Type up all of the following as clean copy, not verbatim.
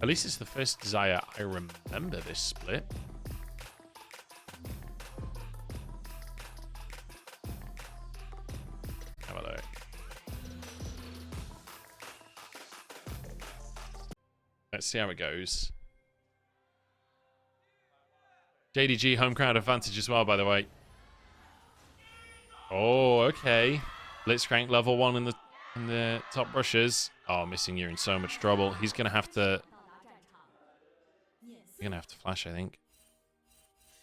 At least it's the first Desire I remember this split. Have a look. Let's see how it goes. JDG home crowd advantage as well, by the way. Oh, okay. Blitzcrank level 1 in the top brushes. Oh, missing, you're in so much trouble. He's gonna have to. You're gonna have to flash, I think.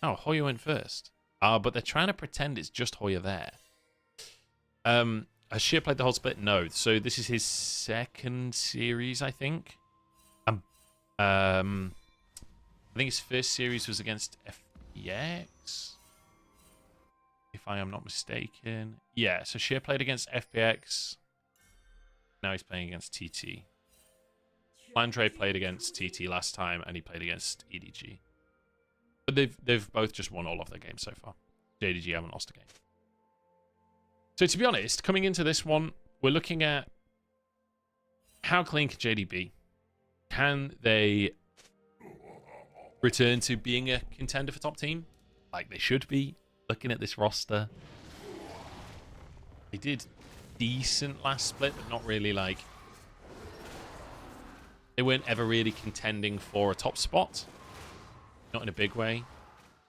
Oh, Hoya went first. But they're trying to pretend it's just Hoya there. Has Sheer played the whole split? No. So this is his second series, I think. I think his first series was against FPX, if I am not mistaken. Yeah, so Sheer played against FPX. Now he's playing against TT. Landre played against TT last time, and he played against EDG. But they've both just won all of their games so far. JDG haven't lost a game. So to be honest, coming into this one, we're looking at how clean can JD be? Can they return to being a contender for top team? Like they should be, looking at this roster. They did decent last split, but not really like... They weren't ever really contending for a top spot. Not in a big way.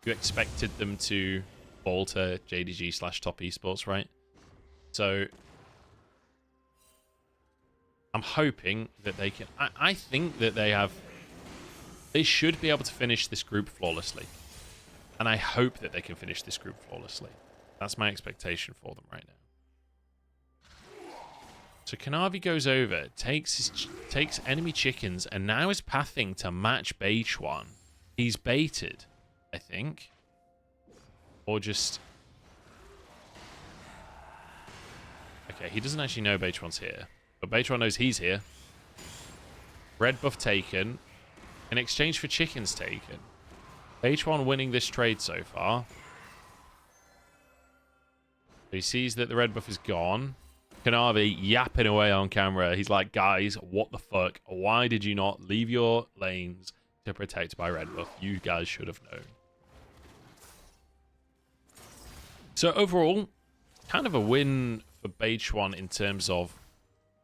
You expected them to fall to JDG / top esports, right? So I'm hoping that they can... I think that they should be able to finish this group flawlessly. And I hope that they can finish this group flawlessly. That's my expectation for them right now. So Kanavi goes over, takes enemy chickens, and now is pathing to match Beichuan. He's baited, I think. Or just... Okay, he doesn't actually know Beichuan's here. But Beichuan knows he's here. Red buff taken. In exchange for chickens taken. Beichuan winning this trade so far. He sees that the red buff is gone. Kanavi yapping away on camera. He's like, guys, what the fuck? Why did you not leave your lanes to protect my red buff? You guys should have known. So overall, kind of a win for Beichuan in terms of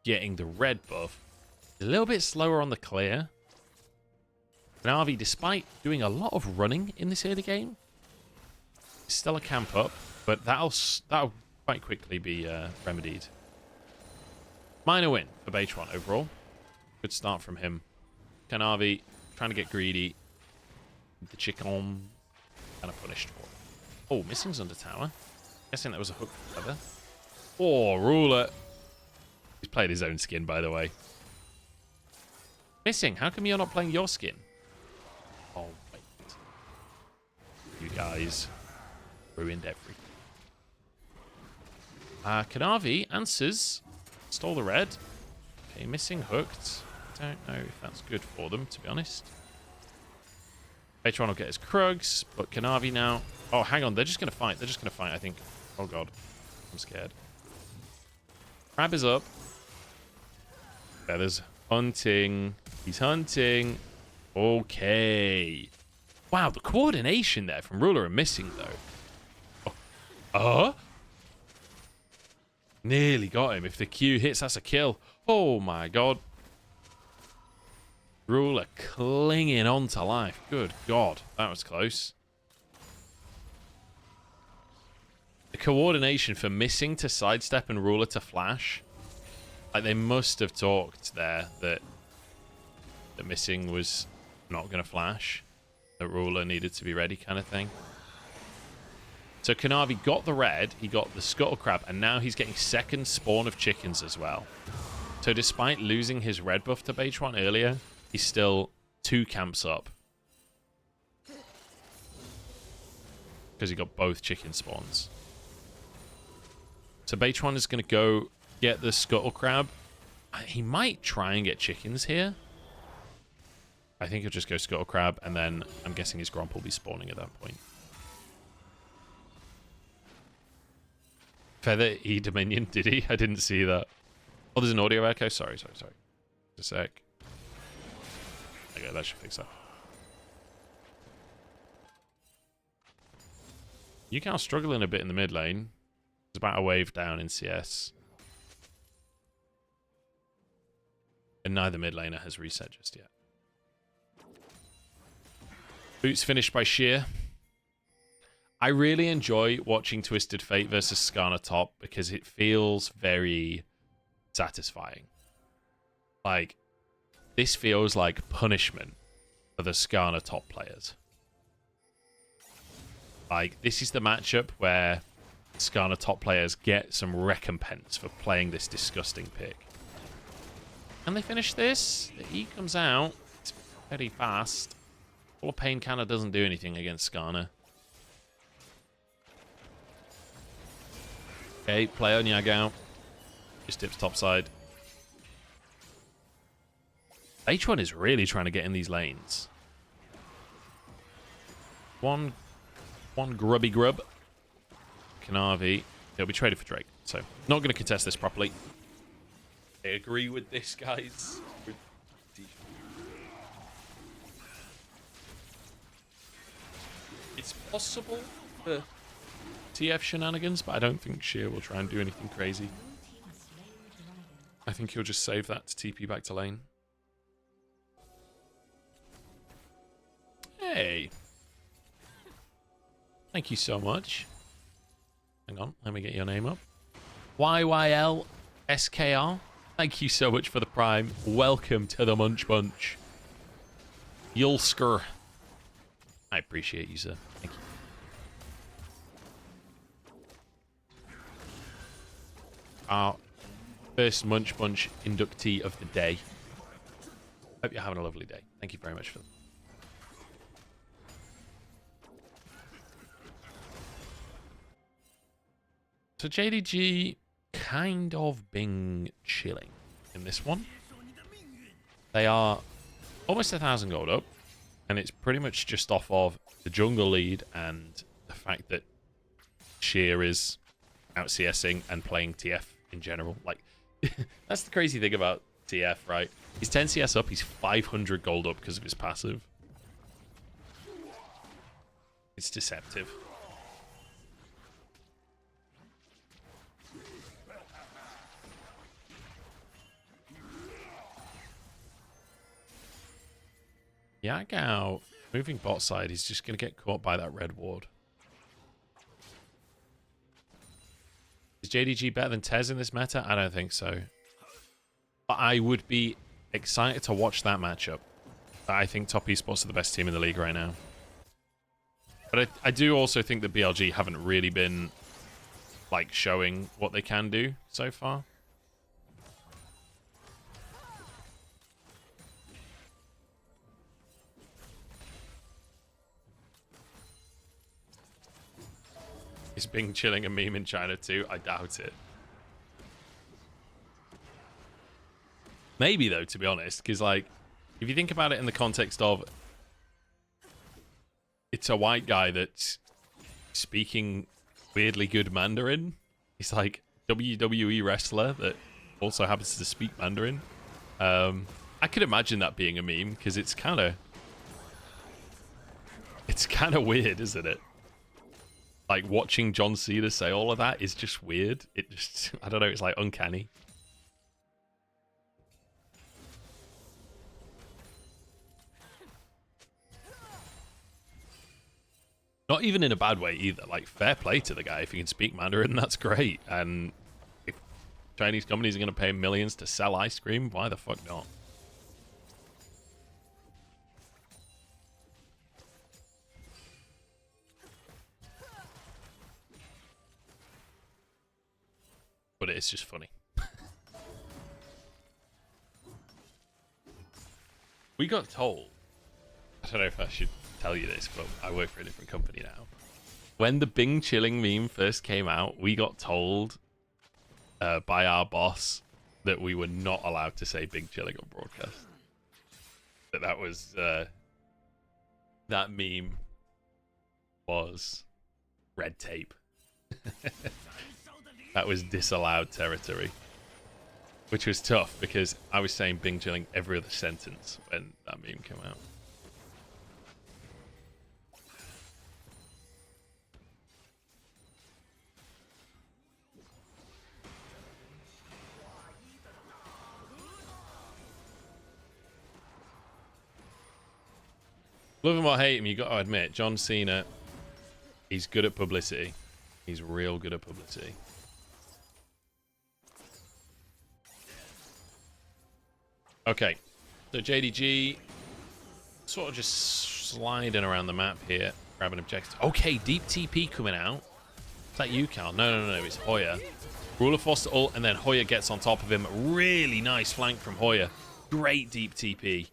getting the red buff. A little bit slower on the clear. Kanavi, despite doing a lot of running in this early game, is still a camp up, but that'll quite quickly be remedied. Minor win for Beichuan overall. Good start from him. Kanavi trying to get greedy. The chicken kind of punished for it. Oh, missing's under tower. Guessing that was a hook for Feather. Oh, Ruler. He's played his own skin, by the way. Missing, how come you're not playing your skin? Oh, wait. You guys ruined everything. Kanavi answers. Stole the red. Okay, missing hooked. Don't know if that's good for them, to be honest. Beichuan will get his Krugs, but Kanavi now... Oh, hang on. They're just going to fight. They're just going to fight, I think. Oh, God. I'm scared. Crab is up. Feathers hunting. He's hunting. Okay. Wow, the coordination there from Ruler are missing, though. Oh. Nearly got him. If the Q hits, that's a kill. Oh, my God. Ruler clinging on to life. Good God. That was close. The coordination for missing to sidestep and Ruler to flash. Like, they must have talked there that missing was not going to flash. That Ruler needed to be ready kind of thing. So Kanavi got the red, he got the Scuttle Crab, and now he's getting second spawn of chickens as well. So despite losing his red buff to Beichuan earlier, he's still 2 camps up. Because he got both chicken spawns. So Beichuan is going to go get the Scuttle Crab. He might try and get chickens here. I think he'll just go Scuttle Crab, and then I'm guessing his Gromp will be spawning at that point. Feather E-Dominion, did he? I didn't see that. Oh, there's an audio echo? Sorry. Just a sec. Okay, that should fix that. Yukao struggling a bit in the mid lane. There's about a wave down in CS. And neither mid laner has reset just yet. Boots finished by Sheer. I really enjoy watching Twisted Fate versus Skarner top because it feels very satisfying. Like, this feels like punishment for the Skarner top players. Like, this is the matchup where Skarner top players get some recompense for playing this disgusting pick. Can they finish this? The E comes out. It's very fast. All of Pain kind of doesn't do anything against Skarner. Okay, play on Yagao. Just dips topside. H1 is really trying to get in these lanes. One grubby grub. Kanavi. He'll be traded for Drake. So, not going to contest this properly. I agree with this, guys. It's possible for TF shenanigans, but I don't think Sheer will try and do anything crazy. I think he'll just save that to TP back to lane. Hey. Thank you so much. Hang on, let me get your name up. YYLSKR. Thank you so much for the prime. Welcome to the Munch Bunch. Yulsker. I appreciate you, sir. Thank you. Our first Munch Bunch inductee of the day. Hope you're having a lovely day. Thank you very much for that. So JDG kind of being chilling in this one. They are almost 1,000 gold up, and it's pretty much just off of the jungle lead and the fact that Sheer is out CSing and playing TF in general. Like, that's the crazy thing about TF, right? He's 10 CS up, he's 500 gold up because of his passive. It's deceptive. Yagao moving bot side, he's just going to get caught by that red ward. Is JDG better than Tez in this meta? I don't think so. But I would be excited to watch that matchup. I think top esports are the best team in the league right now. But I do also think that BLG haven't really been like showing what they can do so far. Is Bing chilling a meme in China too? I doubt it. Maybe though, to be honest, because like, if you think about it in the context of it's a white guy that's speaking weirdly good Mandarin. He's like WWE wrestler that also happens to speak Mandarin. I could imagine that being a meme because it's kind of weird, isn't it? Like, watching John Cena say all of that is just weird. It just, I don't know, it's like uncanny. Not even in a bad way either. Like, fair play to the guy. If he can speak Mandarin, that's great. And if Chinese companies are going to pay millions to sell ice cream, why the fuck not? But it's just funny. We got told, I don't know if I should tell you this, but I work for a different company now. When the Bing chilling meme first came out, we got told by our boss that we were not allowed to say Bing chilling on broadcast. That was that meme was red tape. That was disallowed territory. which was tough because I was saying Bing chilling every other sentence when that meme came out. Love him or hate him, you got to admit, John Cena, he's good at publicity. He's real good at publicity. Okay, so JDG sort of just sliding around the map here, grabbing objectives. Okay, deep TP coming out. Is that you, Cal? No, it's Hoya. Ruler forced to ult, and then Hoya gets on top of him. Really nice flank from Hoya. Great deep TP.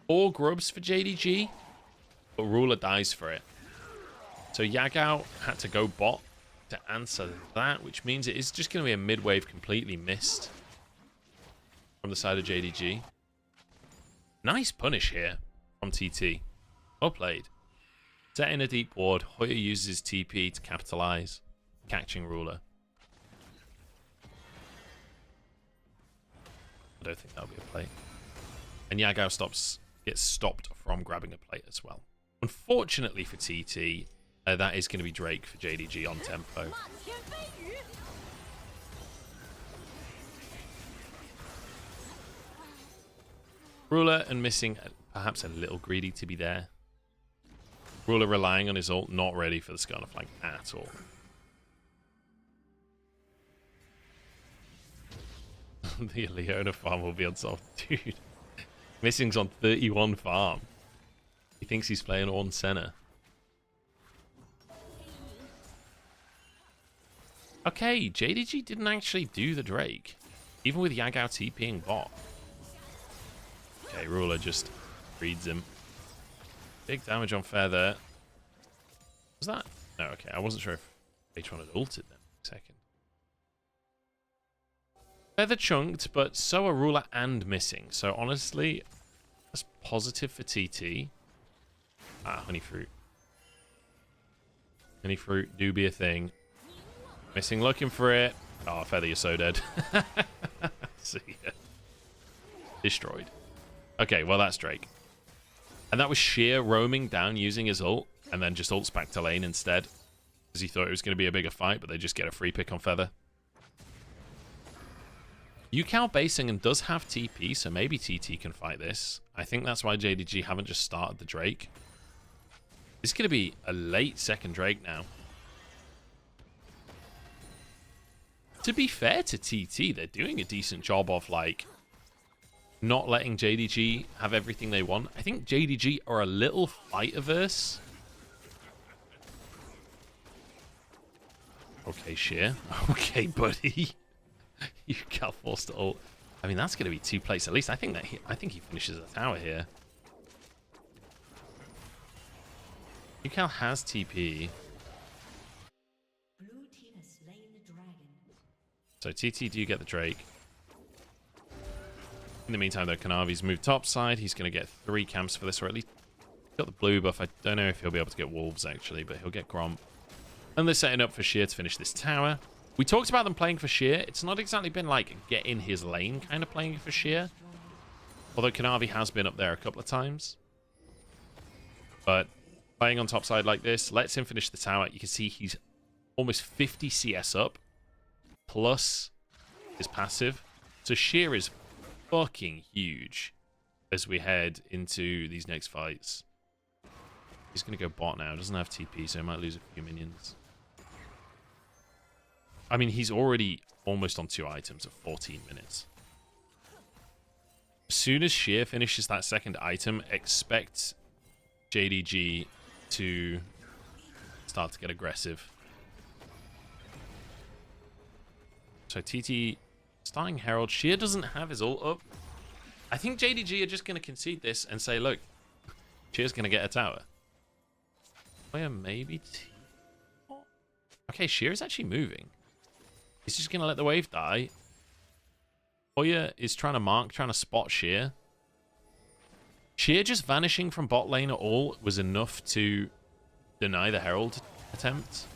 4 grubs for JDG, but Ruler dies for it. So Yagao had to go bot to answer that, which means it is just going to be a mid-wave completely missed from the side of JDG. Nice punish here from TT. Well played. Setting a deep ward, Hoya uses TP to capitalize, catching Ruler. I don't think that'll be a play. And Yagao gets stopped from grabbing a plate as well. Unfortunately for TT, that is going to be Drake for JDG on tempo. Ruler and missing, perhaps a little greedy to be there. Ruler relying on his ult, not ready for the Skarner flank at all. The Leona farm will be unsolved. Dude, Missing's on 31 farm. He thinks he's playing on center. Okay, JDG didn't actually do the Drake, even with Yagao TPing bot. Okay, Ruler just reads him. Big damage on Fair there. Was that? No, okay, I wasn't sure if H1 had ulted them. Second. Feather chunked, but so are Ruler and missing. So honestly, that's positive for TT. Ah, honey fruit. Honey fruit do be a thing. Missing looking for it. Oh, Feather, you're so dead. See ya. Destroyed. Okay, well that's Drake. And that was sheer roaming down using his ult, and then just ults back to lane instead. Because he thought it was going to be a bigger fight, but they just get a free pick on Feather. Yukao basing and does have TP, so maybe TT can fight this. I think that's why JDG haven't just started the Drake. This is going to be a late second Drake now. To be fair to TT, they're doing a decent job of, like, not letting JDG have everything they want. I think JDG are a little fight-averse. Okay, Sheer. Okay, buddy. You got forced to ult. I mean, that's going to be 2 plays at least. I think he finishes the tower here. Yukao has TP. Blue team has slain the dragon. So TT, do you get the Drake? In the meantime, though, Kanavi's moved topside. He's going to get 3 camps for this, or at least got the blue buff. I don't know if he'll be able to get wolves, actually, but he'll get Gromp. And they're setting up for Sheer to finish this tower. We talked about them playing for Sheer. It's not exactly been like get in his lane kind of playing for Sheer. Although Kanavi has been up there a couple of times. But playing on top side like this lets him finish the tower. You can see he's almost 50 CS up. Plus his passive. So Sheer is fucking huge as we head into these next fights. He's going to go bot now. Doesn't have TP, so he might lose a few minions. I mean, he's already almost on 2 items of 14 minutes. As soon as Sheer finishes that second item, expect JDG to start to get aggressive. So TT starting Herald. Sheer doesn't have his ult up. I think JDG are just going to concede this and say, look, Sheer's going to get a tower. Where maybe okay, Sheer is actually moving. He's just going to let the wave die. Hoya is trying to mark, trying to spot Sheer. Sheer just vanishing from bot lane at all was enough to deny the Herald attempt.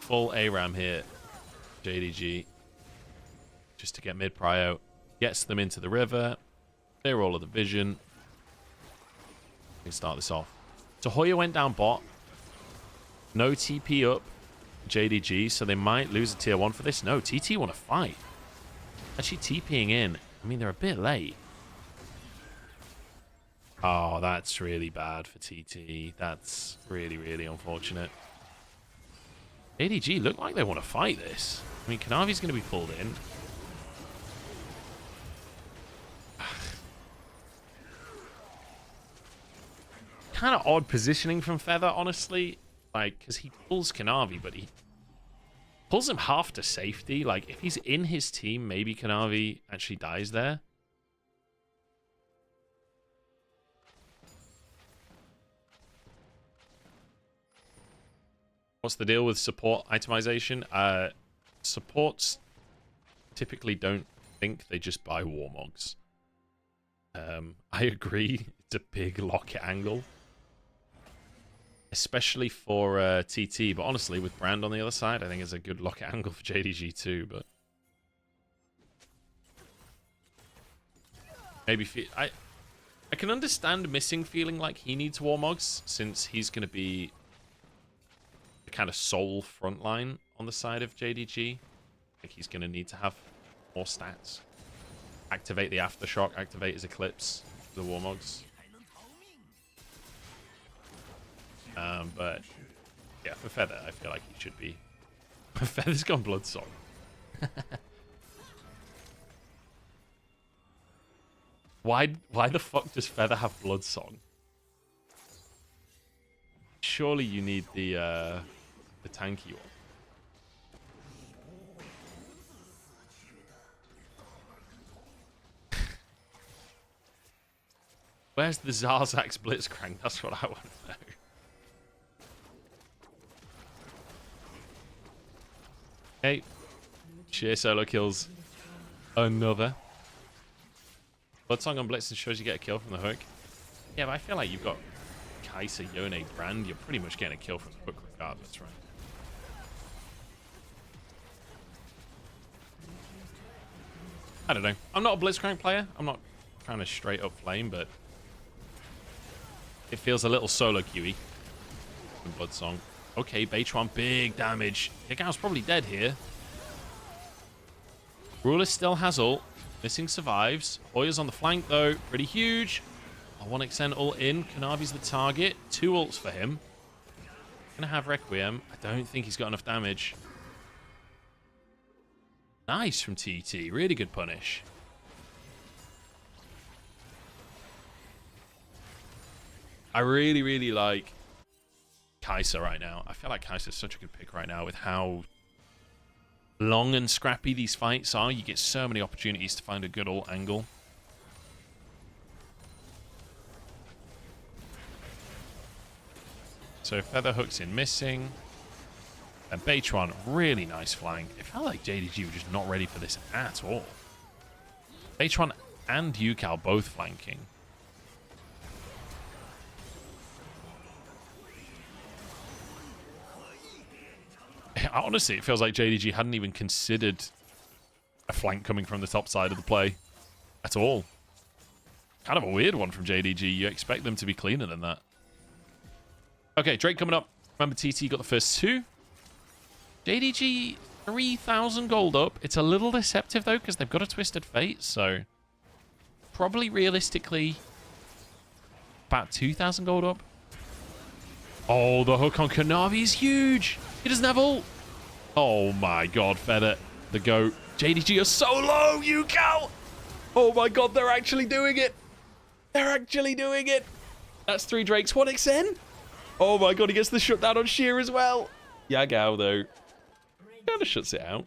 full ARAM here. JDG. Just to get mid prio. Gets them into the river. Clear all of the vision. We can start this off. So Hoya went down bot. No TP up. JDG, so they might lose a tier 1 for this. No, TT want to fight. Actually TPing in. I mean, they're a bit late. Oh, that's really bad for TT. That's really, really unfortunate. JDG look like they want to fight this. I mean, Kanavi's going to be pulled in. Kind of odd positioning from Feather, honestly. Like, because he pulls Kanavi, but he pulls him half to safety. Like, if he's in his team, maybe Kanavi actually dies there. What's the deal with support itemization? Supports typically don't think, they just buy Warmogs. I agree. It's a big locket angle. Especially for TT, but honestly, with Brand on the other side, I think it's a good locket angle for JDG too, but... Maybe... I can understand Missing feeling like he needs Warmogs, since he's going to be the kind of sole frontline on the side of JDG. I think he's going to need to have more stats. Activate the Aftershock, activate his Eclipse, the Warmogs. But yeah, for Feather, I feel like he should be. Feather's gone Bloodsong. Why the fuck does Feather have Bloodsong? Surely you need the tanky one. Where's the Zarzak's Blitzcrank? That's what I want to know. Okay. Sheer solo kills another. Bloodsong on Blitzen shows you get a kill from the hook. Yeah, but I feel like you've got Kai'Sa, Yone, Brand. You're pretty much getting a kill from the hook regardless, right? I don't know. I'm not a Blitzcrank player. I'm not trying to straight up flame, but it feels a little solo queuey in Bloodsong. Okay, Beitron, big damage. Higao's probably dead here. Ruler still has ult. Missing survives. Hoya's on the flank, though. Pretty huge. I want to extend ult in. Kanavi's the target. 2 ults for him. Gonna have Requiem. I don't think he's got enough damage. Nice from TT. Really good punish. I really, really like Kai'Sa right now. I feel like Kai'Sa is such a good pick right now with how long and scrappy these fights are. You get so many opportunities to find a good ult angle. So Feather hooks in Missing. And Beitron, really nice flank. It felt like JDG were just not ready for this at all. Beitron and Yukao both flanking. Honestly, it feels like JDG hadn't even considered a flank coming from the top side of the play at all. Kind of a weird one from JDG. You expect them to be cleaner than that. Okay, Drake coming up. Remember, TT got the first 2. JDG, 3,000 gold up. It's a little deceptive, though, because they've got a Twisted Fate, so probably realistically about 2,000 gold up. Oh, the hook on Kanavi is huge. He doesn't have ult. Oh my god, Feather, the GOAT. JDG are so low, Yukao. Oh my god, they're actually doing it. They're actually doing it. That's 3 Drakes, 1 XN. Oh my god, he gets the shutdown on Sheer as well. Yagao, though, kind of shuts it out.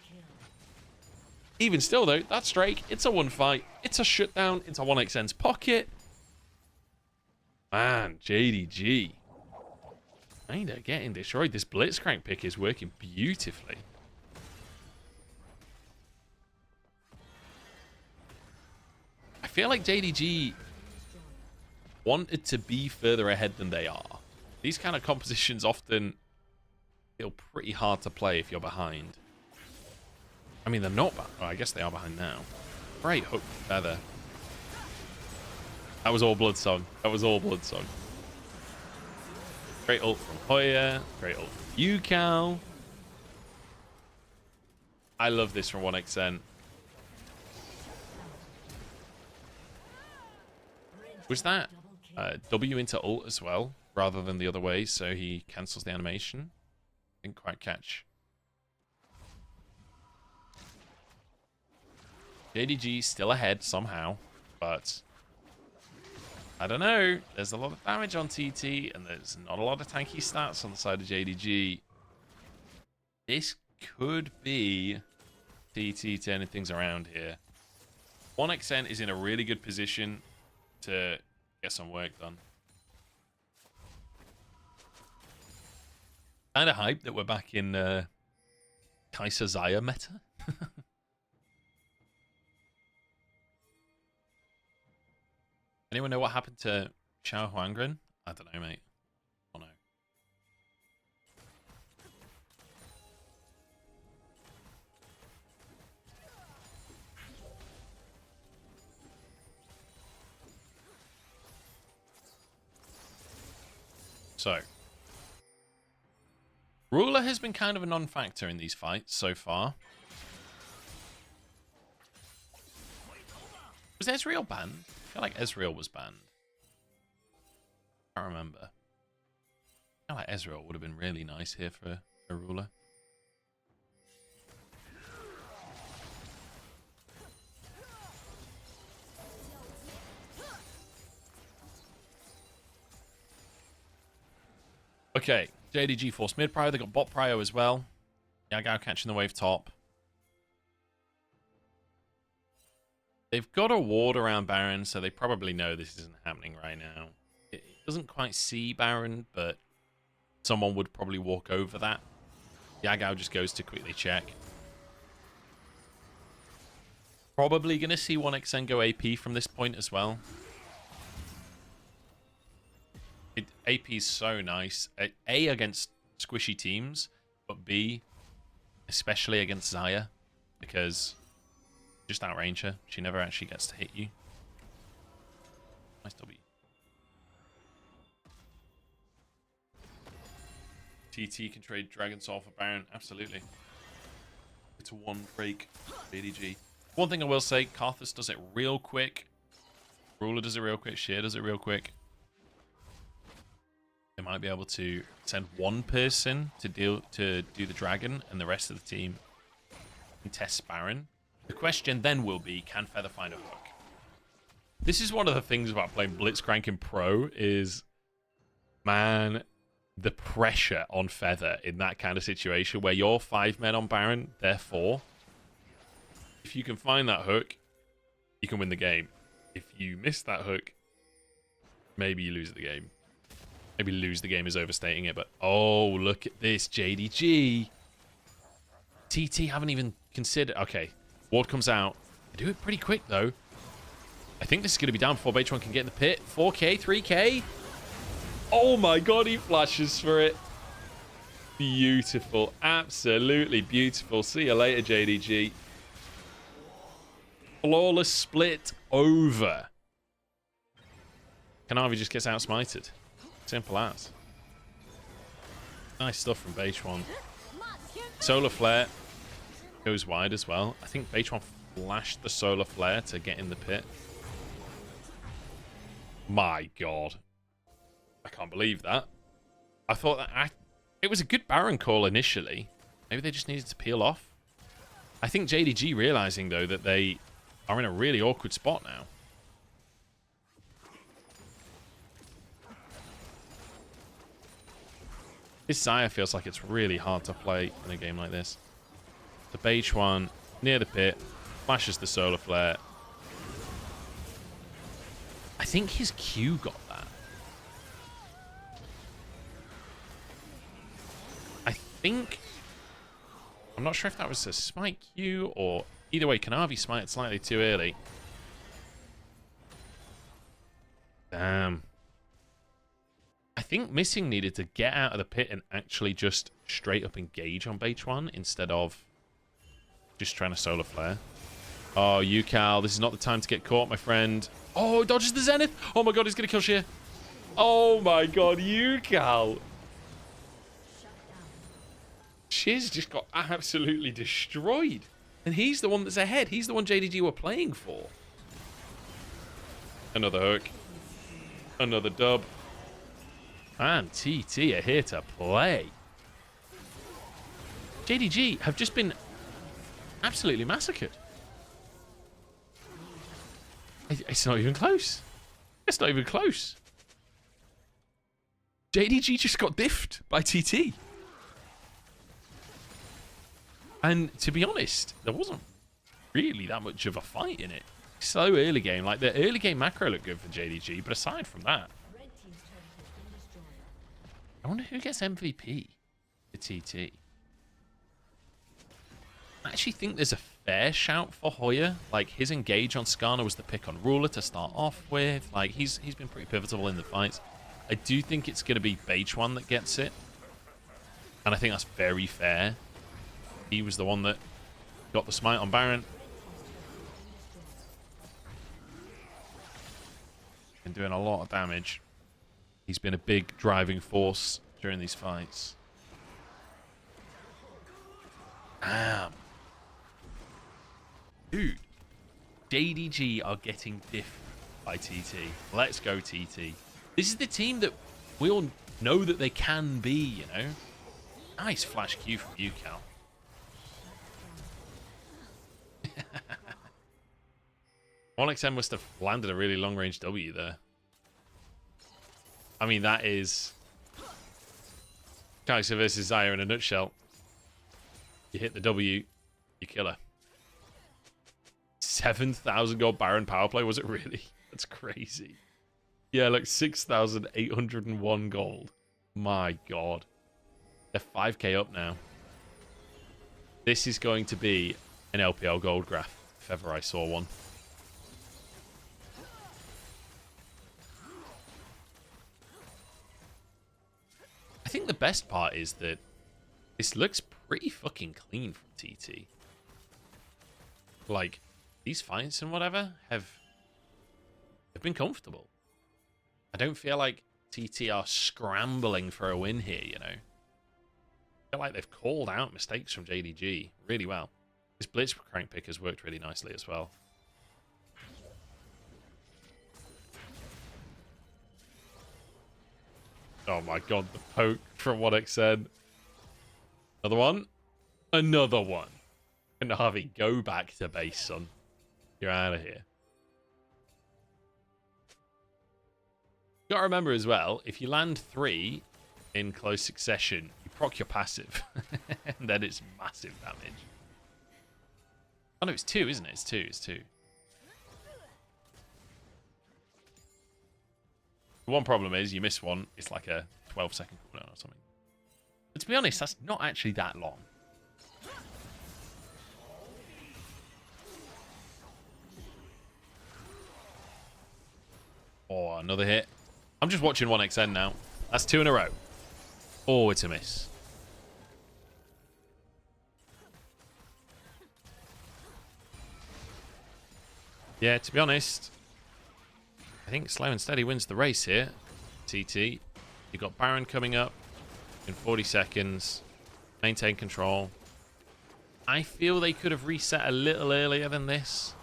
Even still, though, that's Drake. It's a 1 fight. It's a shutdown. It's a 1 XN's pocket. Man, JDG. Kinda getting destroyed. This Blitzcrank pick is working beautifully. I feel like JDG wanted to be further ahead than they are. These kind of compositions often feel pretty hard to play if you're behind. I mean, they're not behind. Oh, I guess they are behind now. Great hook feather. That was all Blood Song. That was all Blood Song. Great ult from Hoya. Great ult from Yukal. I love this from 1xN. Was that W into ult as well, rather than the other way, so he cancels the animation? Didn't quite catch. JDG still ahead somehow, but I don't know. There's a lot of damage on TT, and there's not a lot of tanky stats on the side of JDG. This could be TT turning things around here. 1xN is in a really good position to get some work done. Kind of hyped that we're back in Kaiser Xayah meta. Anyone know what happened to Xiao Huangren? I don't know, mate. Oh no. So, Ruler has been kind of a non-factor in these fights so far. Was Ezreal banned? I feel like Ezreal was banned. I can't remember. I feel like Ezreal would have been really nice here for a Ruler. Okay, JDG forced mid prio. They got bot prio as well. Yagao catching the wave top. They've got a ward around Baron, so they probably know this isn't happening right now. It doesn't quite see Baron, but someone would probably walk over that. Yagao just goes to quickly check. Probably going to see 1xN go AP from this point as well. AP is so nice. A, against squishy teams, but B, especially against Xayah, because just outrange her. She never actually gets to hit you. Nice W. TT can trade Dragon Soul for Baron. Absolutely. It's a one break JDG. One thing I will say, Karthus does it real quick. Ruler does it real quick. Sheer does it real quick. They might be able to send one person to do the dragon, and the rest of the team contest Baron. The question then will be, can Feather find a hook? This is one of the things about playing Blitzcrank in Pro is, man, the pressure on Feather in that kind of situation where you're 5 men on Baron, they're 4. If you can find that hook, you can win the game. If you miss that hook, maybe you lose the game. Maybe lose the game is overstating it, but oh, look at this, JDG. TT haven't even considered. Okay, ward comes out. They do it pretty quick, though. I think this is going to be down before Beitron can get in the pit. 4k, 3k. Oh my god, he flashes for it. Beautiful. Absolutely beautiful. See you later, JDG. Flawless split over. Kanavi just gets outsmited. Simple as. Nice stuff from Beitron. Solar Flare goes wide as well. I think Beitron flashed the Solar Flare to get in the pit. My god. I can't believe that. I thought that it was a good Baron call initially. Maybe they just needed to peel off. I think JDG realizing, though, that they are in a really awkward spot now. This Xayah feels like it's really hard to play in a game like this. The Beitron near the pit, flashes the Solar Flare. I think his Q got that. I think... I'm not sure if that was a smite Q or... Either way, Kanavi smited slightly too early. Damn. I think Missing needed to get out of the pit and actually just straight up engage on Base 1 instead of just trying to solar flare. Oh, Yukal, this is not the time to get caught, my friend. Oh, dodges the Zenith. Oh my god, he's going to kill Sheer. Oh my god, Yukal. Sheer's just got absolutely destroyed. And he's the one that's ahead. He's the one JDG were playing for. Another hook. Another dub. And TT are here to play. JDG have just been absolutely massacred. It's not even close. It's not even close. JDG just got diffed by TT. And to be honest, there wasn't really that much of a fight in it. So early game. Like, the early game macro looked good for JDG, but aside from that, I wonder who gets MVP for TT. I actually think there's a fair shout for Hoya. Like, his engage on Skarner was the pick on Ruler to start off with. Like, he's been pretty pivotal in the fights. I do think it's going to be Beige1 that gets it. And I think that's very fair. He was the one that got the smite on Baron. Been doing a lot of damage. He's been a big driving force during these fights. Damn. Dude. JDG are getting diffed by TT. Let's go, TT. This is the team that we all know that they can be, you know? Nice flash Q from Yukal. OneXM must have landed a really long-range W there. I mean, that is Kai'Sa versus Xayah in a nutshell. You hit the W, you kill her. 7,000 gold Baron power play, was it really? That's crazy. Yeah, like 6,801 gold. My god. They're 5k up now. This is going to be an LPL gold graph, if ever I saw one. I think the best part is that this looks pretty fucking clean from TT. Like, these fights and whatever have been comfortable. I don't feel like TT are scrambling for a win here, you know. I feel like they've called out mistakes from JDG really well. This Blitzcrank pick has worked really nicely as well. Oh my god, the poke from what X said. Another one. Another one. And Harvey, go back to base, son. You're out of here. You gotta remember as well, if you land 3 in close succession, you proc your passive. And then it's massive damage. Oh no, it's 2, isn't it? It's 2, it's 2. The one problem is, you miss one, it's like a 12-second cooldown or something. But to be honest, that's not actually that long. Oh, another hit. I'm just watching 1xN now. That's 2 in a row. Oh, it's a miss. Yeah, to be honest, I think Slow and Steady wins the race here. TT. You've got Baron coming up in 40 seconds. Maintain control. I feel they could have reset a little earlier than this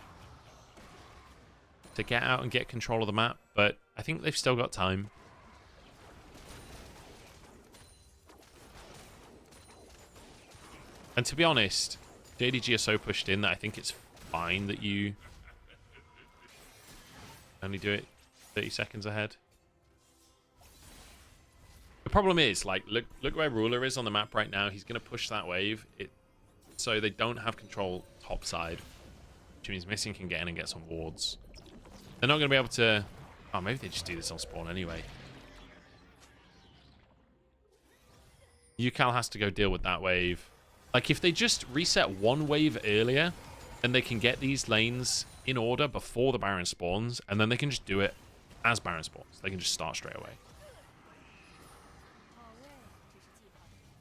to get out and get control of the map, but I think they've still got time. And to be honest, JDG are so pushed in that I think it's fine that you only do it 30 seconds ahead. The problem is, like, look where Ruler is on the map right now. He's going to push that wave. So they don't have control top side, which means Missing can get in and get some wards. They're not going to be able to... Oh, maybe they just do this on spawn anyway. Yukal has to go deal with that wave. Like, if they just reset one wave earlier, then they can get these lanes in order before the Baron spawns, and then they can just do it as Baron spawns. They can just start straight away.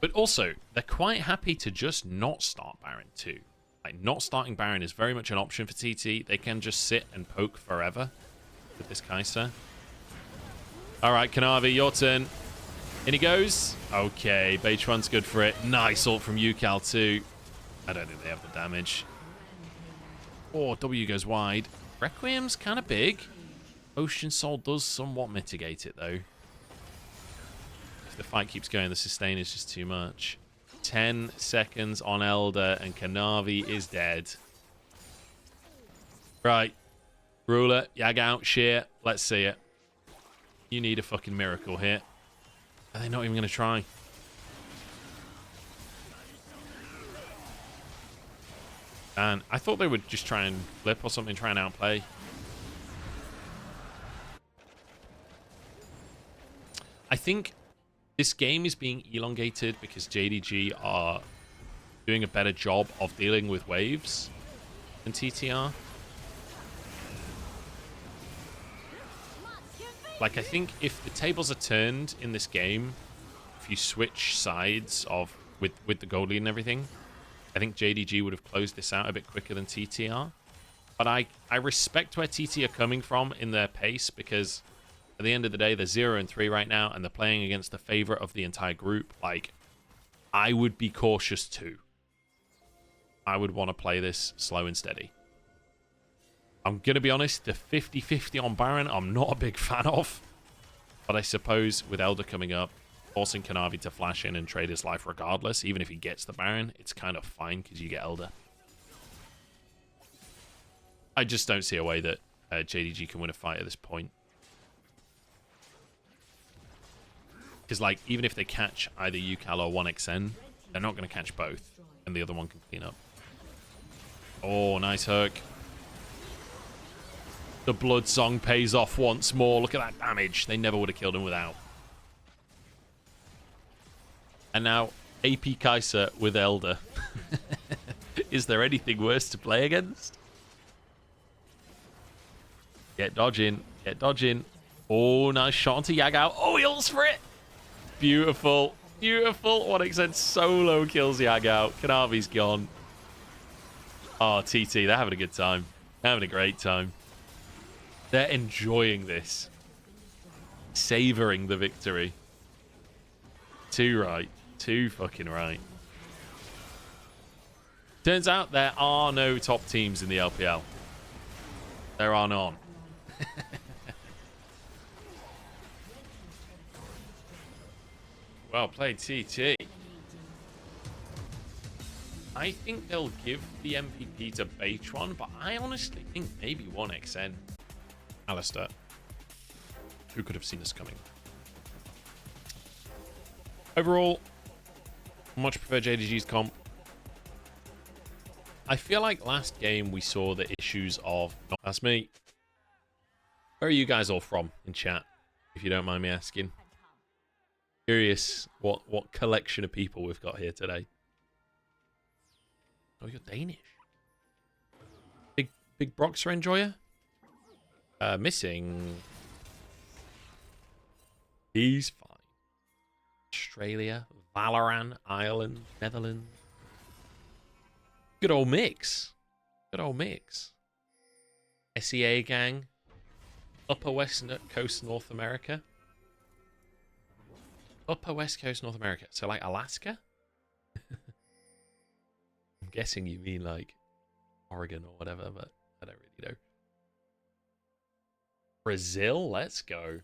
But also, they're quite happy to just not start Baron too. Like, not starting Baron is very much an option for TT. They can just sit and poke forever with this Kai'Sa. All right, Kanavi, your turn. In he goes. Okay, Beichuan's good for it. Nice ult from Yukal too. I don't think they have the damage. Oh, W goes wide. Requiem's kind of big. Ocean Soul does somewhat mitigate it, though. If the fight keeps going, the sustain is just too much. 10 seconds on Elder, and Kanavi is dead. Right. Ruler, Yag out, Sheer. Let's see it. You need a fucking miracle here. Are they not even going to try? And I thought they would just try and flip or something, try and outplay. I think this game is being elongated because JDG are doing a better job of dealing with waves than TTR. Like, I think if the tables are turned in this game, if you switch sides of with the gold lead and everything, I think JDG would have closed this out a bit quicker than TTR. But I respect where TT are coming from in their pace, because at the end of the day, they're 0-3 right now, and they're playing against the favorite of the entire group. Like, I would be cautious too. I would want to play this slow and steady. I'm going to be honest, the 50-50 on Baron, I'm not a big fan of. But I suppose with Elder coming up, forcing Kanavi to flash in and trade his life regardless, even if he gets the Baron, it's kind of fine because you get Elder. I just don't see a way that JDG can win a fight at this point. Because, like, even if they catch either Yukal or 1xN, they're not going to catch both, and the other one can clean up. Oh, nice hook. The Blood Song pays off once more. Look at that damage. They never would have killed him without. And now, AP Kai'Sa with Elder. Is there anything worse to play against? Get dodging. Get dodging. Oh, nice shot onto Yagao. Oh, he ults for it. Beautiful. Beautiful. 1xN solo kills Yagao. Kanavi's gone. Oh, TT, they're having a good time. They're having a great time. They're enjoying this. Savoring the victory. Too right. Too fucking right. Turns out there are no top teams in the LPL. There are none. Well played, TT. I think they'll give the MVP to Beichuan, but I honestly think maybe 1xN. Alistair. Who could have seen this coming? Overall, much prefer JDG's comp. I feel like last game we saw the issues of... That's me. Where are you guys all from in chat, if you don't mind me asking? Curious what collection of people we've got here today. Oh, you're Danish. Big Broxer enjoyer? Missing. He's fine. Australia, Valoran, Ireland, Netherlands. Good old mix. Good old mix. SEA gang. Upper West Coast North America. Upper West Coast North America. So like Alaska? I'm guessing you mean like Oregon or whatever, but I don't really know. Brazil, let's go.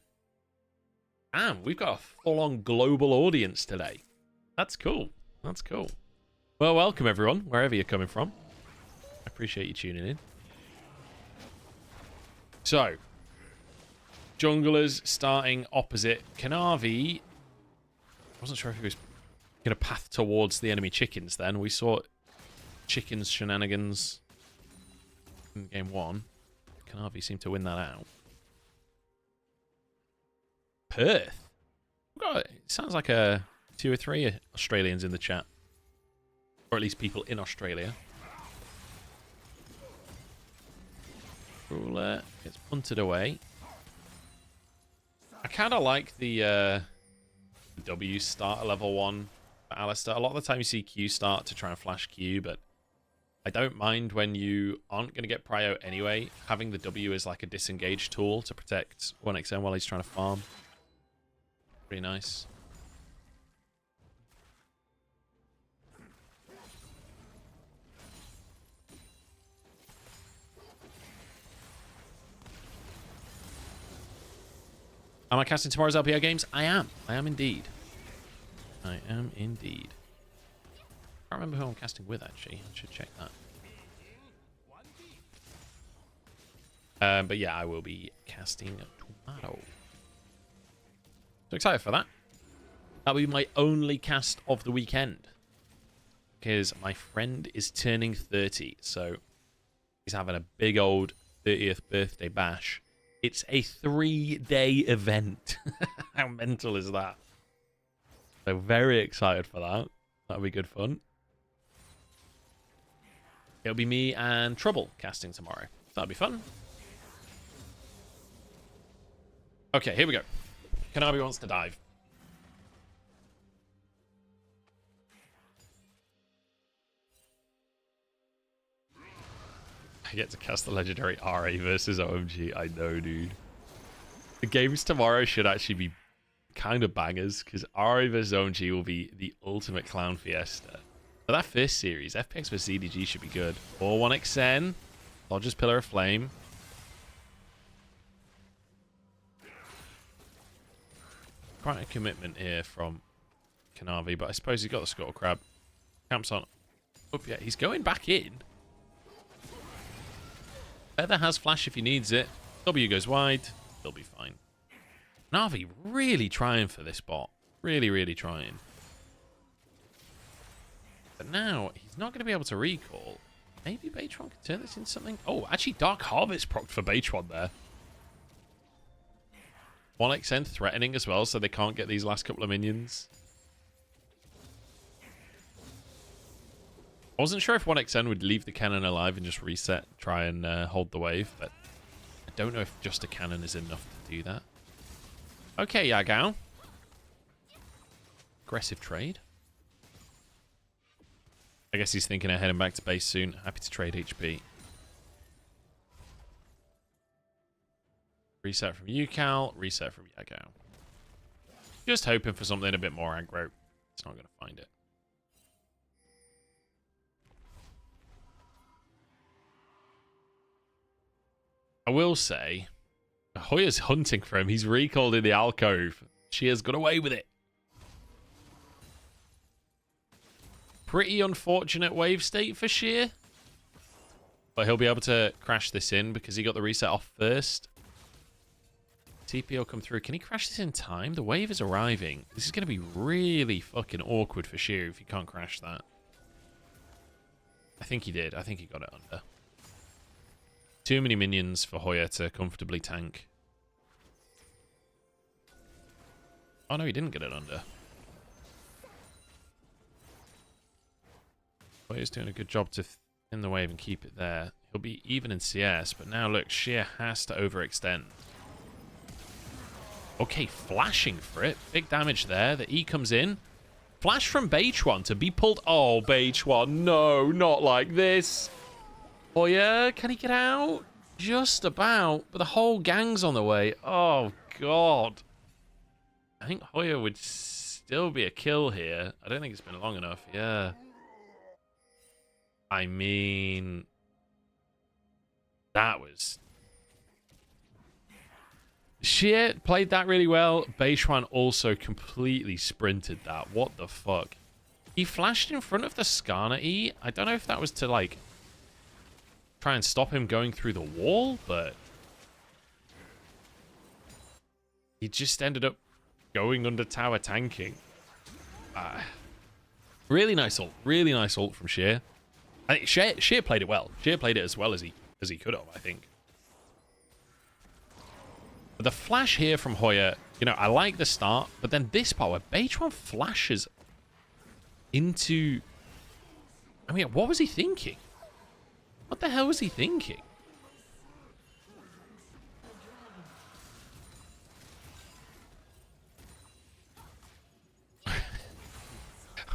Damn, we've got a full-on global audience today. That's cool. That's cool. Well, welcome everyone, wherever you're coming from. I appreciate you tuning in. So, junglers starting opposite Kanavi. I wasn't sure if he was going to path towards the enemy chickens then. We saw chickens shenanigans in game one. Kanavi seemed to win that out. Perth. It sounds like 2 or 3 Australians in the chat. Or at least people in Australia. Ruler gets punted away. I kind of like the W starter level 1 that Alistair. A lot of the time you see Q start to try and flash Q, but I don't mind when you aren't going to get prio anyway. Having the W is like a disengage tool to protect 1XN while he's trying to farm. Pretty nice. Am I casting tomorrow's LPL games? I am. I am indeed. I am indeed. I can't remember who I'm casting with, actually. I should check that. But yeah, I will be casting tomorrow. So excited for that. That'll be my only cast of the weekend. Because my friend is turning 30. So he's having a big old 30th birthday bash. It's a 3-day event. How mental is that? So very excited for that. That'll be good fun. It'll be me and Trouble casting tomorrow. That'll be fun. Okay, here we go. Kanabi wants to dive. I get to cast the legendary RA versus OMG. I know, dude. The games tomorrow should actually be kind of bangers, because RA versus OMG will be the ultimate clown fiesta. But that first series, FPX vs JDG should be good. Or 1XN. Dodger's Pillar of Flame. Quite a commitment here from Kanavi, but I suppose he's got the Scuttle Crab. Camps on. Oh, yeah, he's going back in. Feather has flash if he needs it. W goes wide. He'll be fine. Navi really trying for this bot. Really, really trying. But now, he's not going to be able to recall. Maybe Beitron could turn this into something. Oh, actually, Dark Harvest procced for Beitron there. 1XN threatening as well, so they can't get these last couple of minions. I wasn't sure if 1XN would leave the cannon alive and just reset, try and hold the wave, but I don't know if just a cannon is enough to do that. Okay, Yagao. Aggressive trade. I guess he's thinking of heading back to base soon. Happy to trade HP. Reset from Yukal, reset from Yagao. Just hoping for something a bit more aggro. It's not going to find it. I will say, Hoya's hunting for him. He's recalled in the alcove. She has got away with it. Pretty unfortunate wave state for Sheer. But he'll be able to crash this in because he got the reset off first. TP will come through. Can he crash this in time? The wave is arriving. This is going to be really fucking awkward for Sheer if he can't crash that. I think he did. I think he got it under. Too many minions for Hoya to comfortably tank. Oh no, he didn't get it under. Hoya's doing a good job to thin the wave and keep it there. He'll be even in CS, but now look, Sheer has to overextend. Okay, flashing for it. Big damage there. The E comes in. Flash from Beitron to be pulled. Oh, Beitron, no, not like this. Hoya, can he get out? Just about, but the whole gang's on the way. Oh, God. I think Hoya would still be a kill here. I don't think it's been long enough. Yeah. I mean, that was... Sheer played that really well. Beitron also completely sprinted that. What the fuck? He flashed in front of the Skarner E. I don't know if that was to, like, try and stop him going through the wall, but he just ended up going under tower tanking. Really nice ult. Really nice ult from Sheer. I think Sheer played it well. Sheer played it as well as he could have, I think. But the flash here from Hoya, you know, I like the start, but then this part where Beitron flashes into... I mean, what was he thinking? What the hell was he thinking?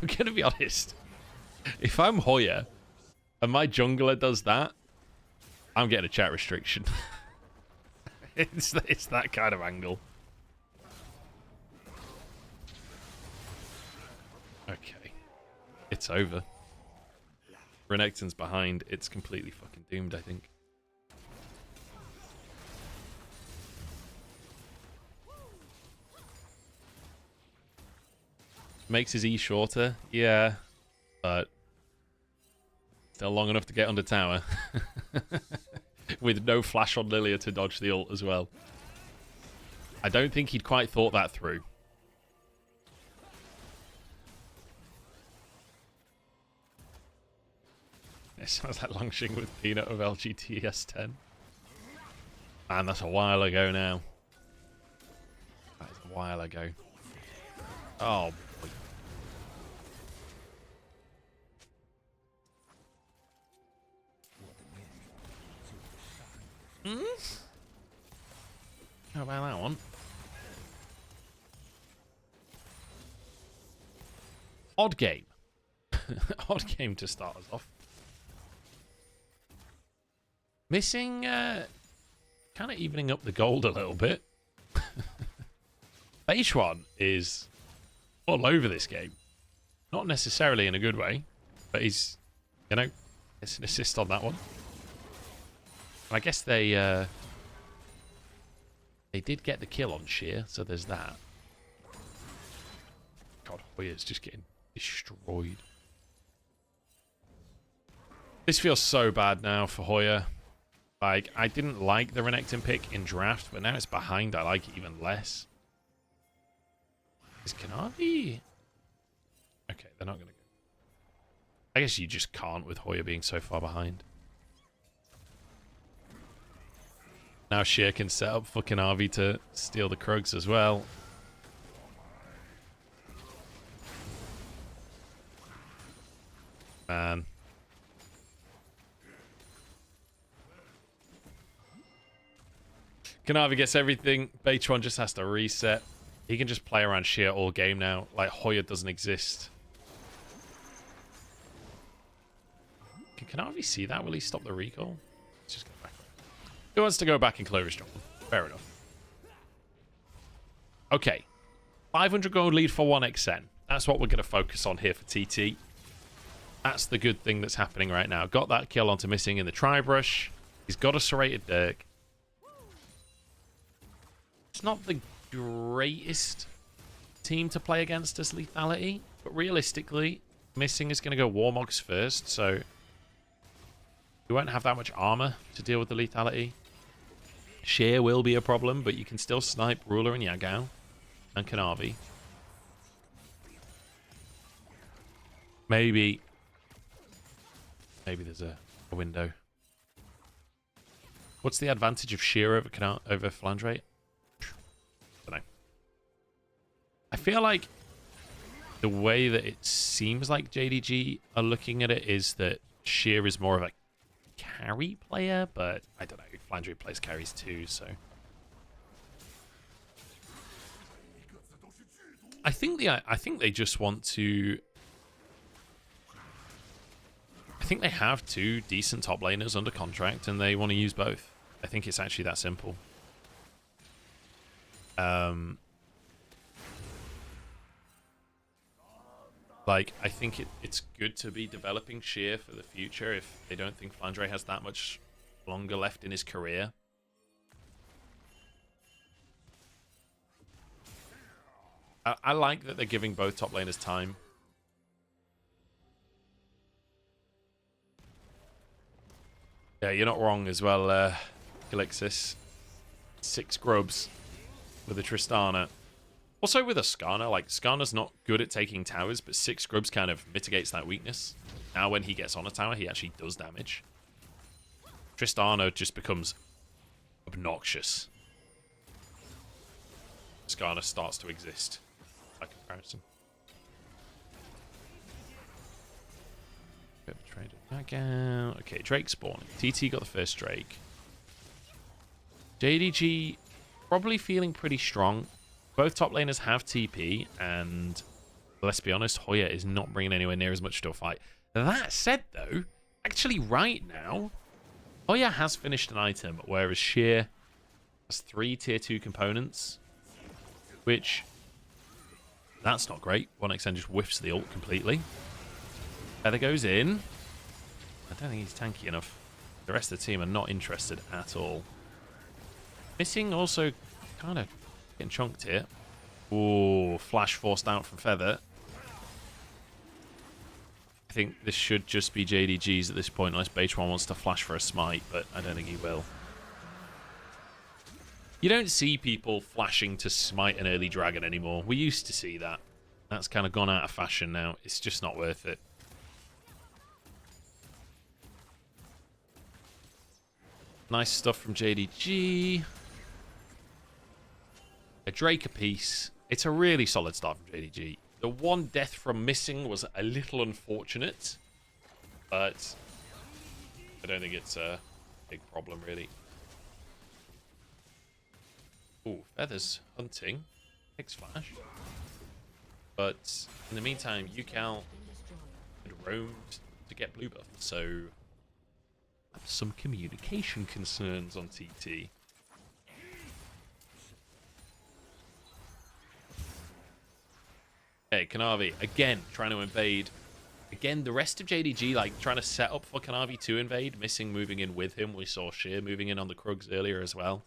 I'm going to be honest. If I'm Hoya and my jungler does that, I'm getting a chat restriction. It's that kind of angle. Okay. It's over. Renekton's behind. It's completely fucking doomed, I think. Makes his E shorter. Yeah. But still long enough to get under tower. With no flash on Lilia to dodge the ult as well. I don't think he'd quite thought that through. It sounds like Longshing with Peanut of LGTS 10. Man, that's a while ago now. That is a while ago. Oh, boy. How about that one? Odd game. Odd game to start us off. Missing, kind of evening up the gold a little bit. H1 is all over this game. Not necessarily in a good way, but he's, you know, gets an assist on that one. And I guess they did get the kill on Sheer, so there's that. God, Hoya's just getting destroyed. This feels so bad now for Hoya. Like, I didn't like the Renekton pick in draft, but now it's behind, I like it even less. Is Kanavi? Okay, they're not going to go. I guess you just can't with Hoya being so far behind. Now Sheer can set up for Kanavi to steal the Krugs as well. Man. Kanavi gets everything. Beitron just has to reset. He can just play around Sheer all game now. Like, Hoya doesn't exist. Can Kanavi see that? Will he stop the recall? Let's just go back. Who wants to go back in Clover's jungle? Fair enough. Okay. 500 gold lead for 1xN. That's what we're going to focus on here for TT. That's the good thing that's happening right now. Got that kill onto Missing in the Tri-Brush. He's got a serrated Dirk. It's not the greatest team to play against as lethality, but realistically, Missing is going to go Warmogs first, so you won't have that much armor to deal with the lethality. Sheer will be a problem, but you can still snipe Ruler and Yagao and Kanavi. Maybe there's a window. What's the advantage of Sheer over Flandre? Don't know. I feel like the way that it seems like JDG are looking at it is that Sheer is more of a carry player, but I don't know. Flandre plays carries too, so I think they just want to. I think they have two decent top laners under contract, and they want to use both. I think it's actually that simple. Like, I think it's good to be developing Sheer for the future if they don't think Flandre has that much longer left in his career. I like that they're giving both top laners time. Yeah, you're not wrong as well, Galixis. 6 grubs with a Tristana. Also with a Skarner, like, Skarner's not good at taking towers, but 6 grubs kind of mitigates that weakness. Now when he gets on a tower, he actually does damage. Tristana just becomes obnoxious. Skarner starts to exist. By comparison. Bit of a trade back out. Okay, Drake spawning. TT got the first Drake. JDG probably feeling pretty strong. Both top laners have TP, and Let's be honest, Hoya is not bringing anywhere near as much to a fight. That said, though, actually right now, Hoya has finished an item, whereas Sheer has 3 tier 2 components, which, that's not great. 1xn just whiffs the ult completely. Feather goes in. I don't think he's tanky enough. The rest of the team are not interested at all. Missing also kind of getting chunked here. Ooh, flash forced out from Feather. I think this should just be JDG's at this point, unless Beige1 wants to flash for a smite, but I don't think he will. You don't see people flashing to smite an early dragon anymore. We used to see that. That's kind of gone out of fashion now. It's just not worth it. Nice stuff from JDG. A Drake apiece. It's a really solid start from JDG. The one death from missing was a little unfortunate, but I don't think it's a big problem, really. Ooh, Feathers hunting. Takes flash. But in the meantime, UCal had roamed to get blue buff, so some communication concerns on TT. Okay, Kanavi, again, trying to invade. Again, the rest of JDG, like, trying to set up for Kanavi to invade. Missing moving in with him. We saw Sheer moving in on the Krugs earlier as well.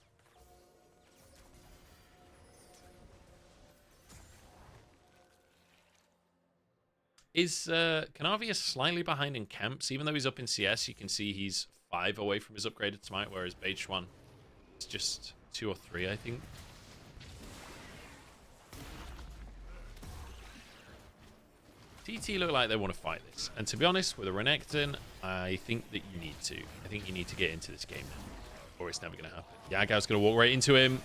Is Kanavi is slightly behind in camps. Even though he's up in CS, you can see he's 5 away from his upgraded smite, whereas Beige1 is just 2 or 3, I think. TT look like they want to fight this. And to be honest, with a Renekton, I think that you need to. I think you need to get into this game now, or it's never going to happen. Yagao's going to walk right into him.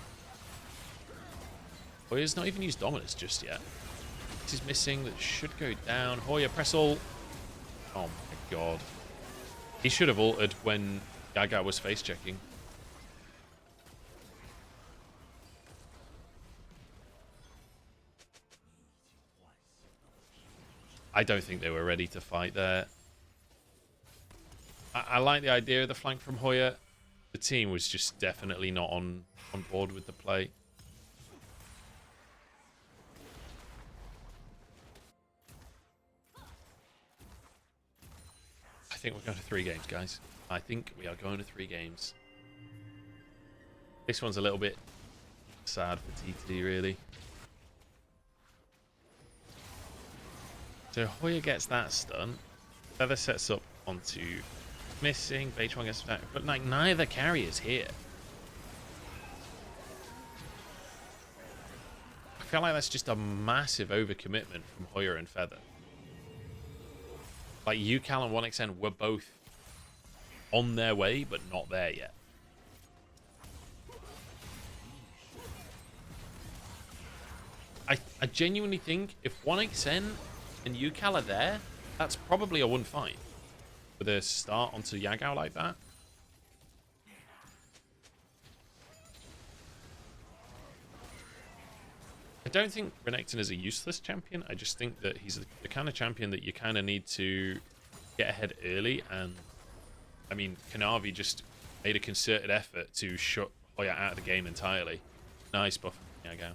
Hoya's not even used Dominus just yet. This is missing. That should go down. Hoya, press ult. Oh my god. He should have ulted when Yagao was face checking. I don't think they were ready to fight there. I like the idea of the flank from Hoya. The team was just definitely not on board with the play. I think we're going to 3 games, guys. I think we are going to 3 games. This one's a little bit sad for TT, really. So Hoya gets that stun. Feather sets up onto missing. Beige1 gets back. But like neither carry is here. I feel like that's just a massive overcommitment from Hoya and Feather. Like UCal and 1xn were both on their way, but not there yet. I genuinely think if 1xn and UCal are there, that's probably a 1-5 with a start onto Yagao like that. I don't think Renekton is a useless champion. I just think that he's the kind of champion that you kind of need to get ahead early. And I mean, Kanavi just made a concerted effort to shut Hoya out of the game entirely. Nice buff from Yagao.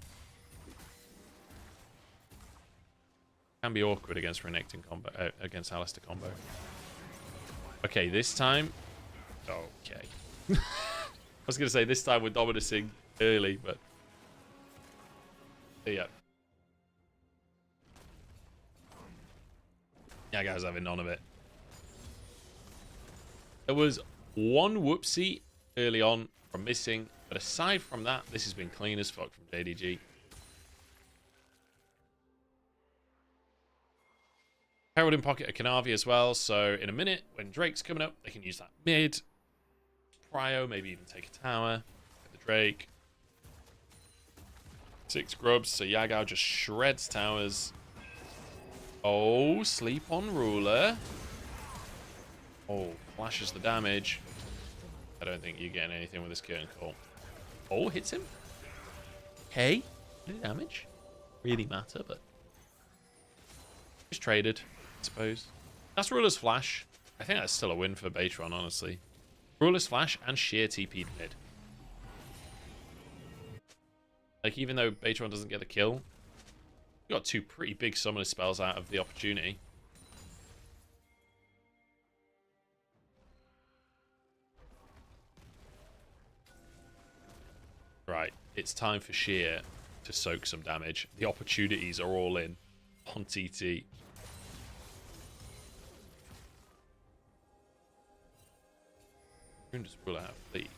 Can be awkward against Renekton combo, against Alistar combo. Okay, this time. Okay. I was gonna say this time we're dominating early, but yeah. Yagao's having none of it. There was one whoopsie early on from missing, but aside from that, this has been clean as fuck from JDG. Herald in pocket a Kanavi as well, so in a minute, when Drake's coming up, they can use that mid. Prio, maybe even take a tower. Get the Drake. 6 grubs, so Yagao just shreds towers. Oh, sleep on ruler. Oh, flashes the damage. I don't think you're getting anything with this curtain call. Oh, hits him. Okay, no damage. Really matter, but Just traded, I suppose. That's Ruler's Flash. I think that's still a win for Baytron, honestly. Ruler's Flash and sheer TP'd mid. Like, even though Baytron doesn't get the kill, we got two pretty big summoner spells out of the opportunity. Right, it's time for sheer to soak some damage. The opportunities are all in on TT. Just rule out fleet.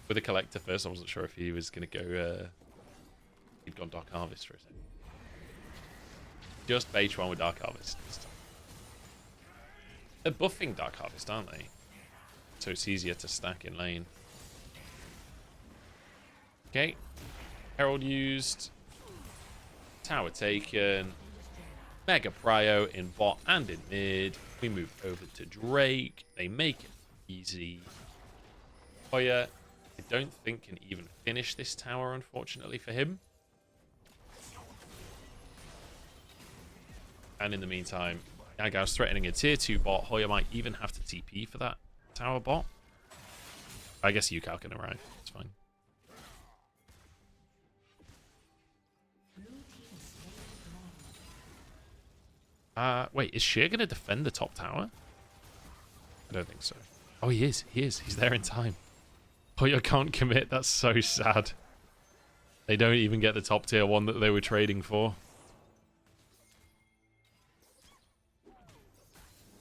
With a collector first, I wasn't sure if he was going to go. He'd gone Dark Harvest for a second. Just Baytron with Dark Harvest this time. They're buffing Dark Harvest, aren't they? So it's easier to stack in lane. Okay. Herald used. Tower taken. Mega Prio in bot and in mid. We move over to Drake. They make it easy. Hoya, I don't think can even finish this tower, unfortunately for him. And in the meantime, Yagao's threatening a tier 2 bot. Hoya might even have to TP for that tower bot. I guess Yukao can arrive. It's fine. Wait, is Sheer going to defend the top tower? I don't think so. Oh, he is. He is. He's there in time. Hoya can't commit. That's so sad. They don't even get the top tier one that they were trading for.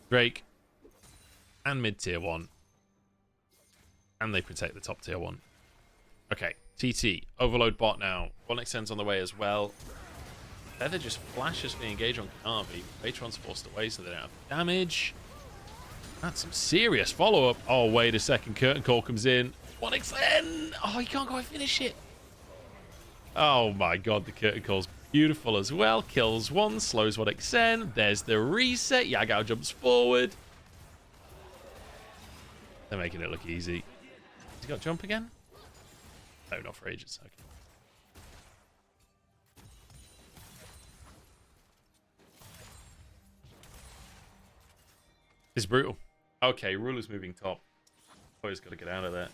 Drake. And mid tier one. And they protect the top tier one. Okay. TT. Overload bot now. One extends on the way as well. Feather just flashes for the engage on Kanavi. Baytron's forced away so they don't have damage. That's some serious follow-up. Oh, wait a second. Curtain Call comes in. 1xn! Oh, you can't go and finish it. Oh my god, the Curtain Call's beautiful as well. Kills one, slows 1xn. There's the reset. Yagao jumps forward. They're making it look easy. Has he got jump again? No, not for ages. Okay. It's brutal. Okay, Ruler's moving top. Always got to get out of there.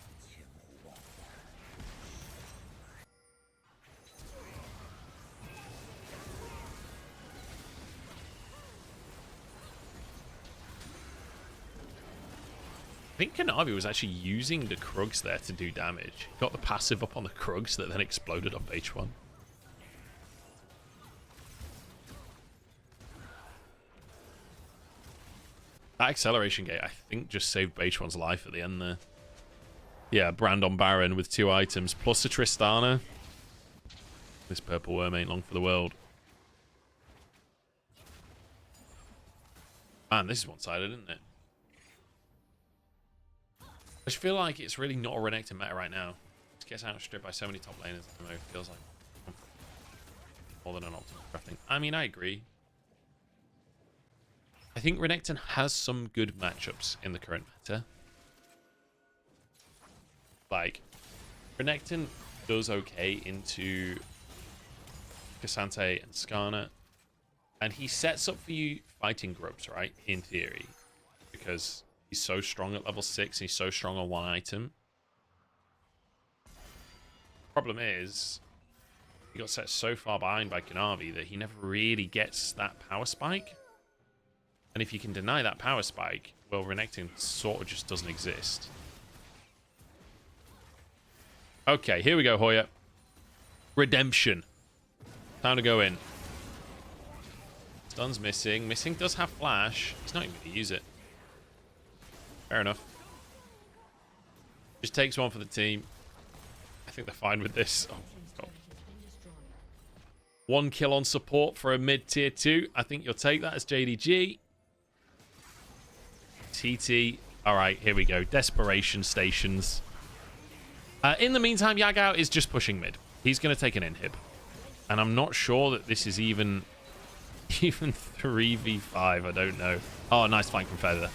I think Kanavi was actually using the Krugs there to do damage. Got the passive up on the Krugs that then exploded on H1. That acceleration gate, I think, just saved Baytron's life at the end there. Yeah, Brand on Baron with 2 items, plus a Tristana. This purple worm ain't long for the world. Man, this is one-sided, isn't it? I just feel like it's really not a Renekton meta right now. It gets outstripped by so many top laners. I don't know, it feels like more than an optimal crafting. I mean, I agree. I think Renekton has some good matchups in the current meta. Like, Renekton does okay into Cassante and Skarner. And he sets up for you fighting grubs, right? In theory. Because he's so strong at level 6. He's so strong on one item. Problem is, he got set so far behind by Kanavi that he never really gets that power spike. And if you can deny that power spike, well, Renekton sort of just doesn't exist. Okay, here we go, Hoya. Redemption. Time to go in. Stun's missing. Missing does have flash. He's not even going to use it. Fair enough. Just takes one for the team. I think they're fine with this. Oh, God. 1 kill on support for a mid-tier 2. I think you'll take that as JDG. TT. All right, here we go. Desperation stations. In the meantime, Yagao is just pushing mid. He's going to take an inhib. And I'm not sure that this is even 3v5. I don't know. Oh, nice flank from Feather.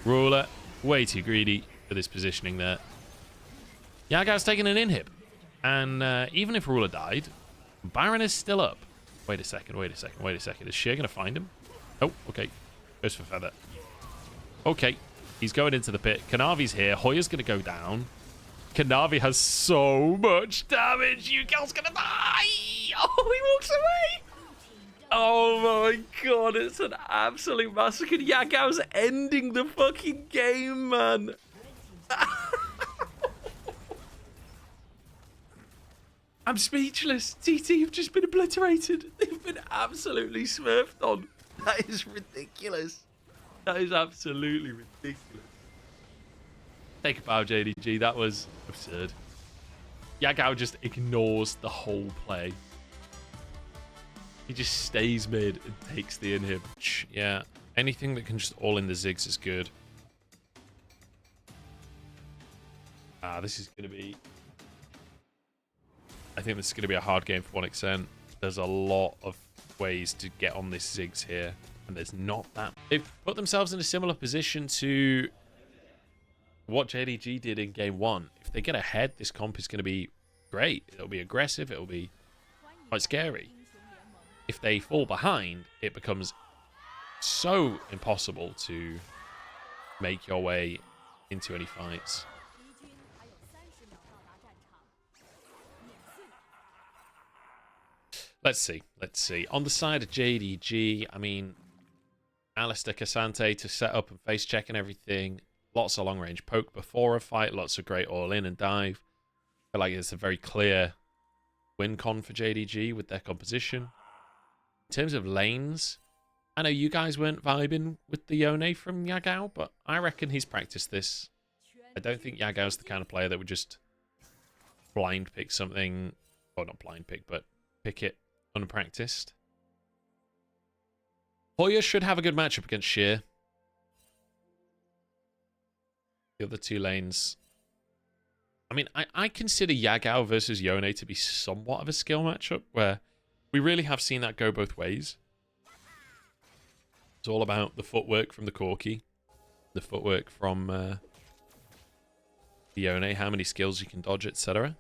Ruler, way too greedy for this positioning there. Yagao's taking an inhib. And even if Ruler died, Baron is still up. Wait a second, wait a second, wait a second. Is Sheer going to find him? Oh, okay. Goes for Feather. Okay. He's going into the pit. Kanavi's here. Hoya's going to go down. Kanavi has so much damage. Yukel's going to die. Oh, he walks away. Oh my god, it's an absolute massacre. Yagao's ending the fucking game, man. I'm speechless. TT have just been obliterated. They've been absolutely smurfed on. That is ridiculous. That is absolutely ridiculous. Take a bow, JDG. That was absurd. Yagao just ignores the whole play. He just stays mid and takes the inhib. Yeah, anything that can just all in the zigs is good. This is going to be... I think this is going to be a hard game for 1xn. There's a lot of ways to get on this zigs here, and there's not that. They've put themselves in a similar position to what JDG did in game 1. If they get ahead, this comp is going to be great. It'll be aggressive. It'll be quite scary. If they fall behind, it becomes so impossible to make your way into any fights. Let's see. Let's see. On the side of JDG, I mean, Alistair Cassante to set up and face check and everything. Lots of long-range poke before a fight. Lots of great all-in and dive. I feel like it's a very clear win con for JDG with their composition. In terms of lanes, I know you guys weren't vibing with the Yone from Yagao, but I reckon he's practiced this. I don't think Yagao's the kind of player that would just blind pick something, or not blind pick, but pick it unpracticed. Hoya should have a good matchup against Sheer. The other two lanes. I mean, I consider Yagao versus Yone to be somewhat of a skill matchup, where we really have seen that go both ways. It's all about the footwork from the Corki, the footwork from the Yone, how many skills you can dodge, etc.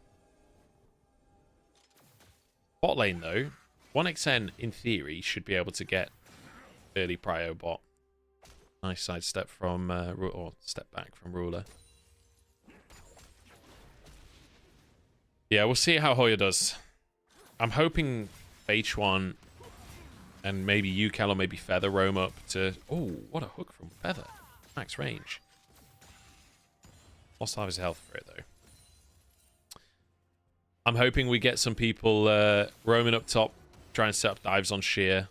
Bot lane, though, 1xn, in theory, should be able to get early prio bot. Nice sidestep from, or step back from Ruler. Yeah, we'll see how Hoya does. I'm hoping H1 and maybe Ukel or maybe Feather roam up to... Oh, what a hook from Feather. Max range. Lost half his health for it, though. I'm hoping we get some people roaming up top, trying to set up dives on Sheer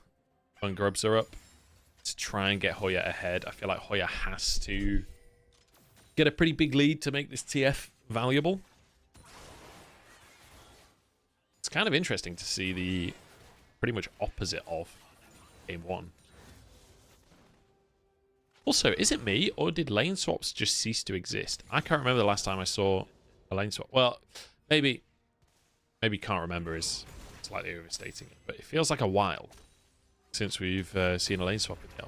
when grubs are up to try and get Hoya ahead. I feel like Hoya has to get a pretty big lead to make this TF valuable. It's kind of interesting to see the pretty much opposite of game 1. Also, is it me, or did lane swaps just cease to exist? I can't remember the last time I saw a lane swap. Well, maybe can't remember is slightly overstating it, but it feels like a while since we've seen a lane swap in the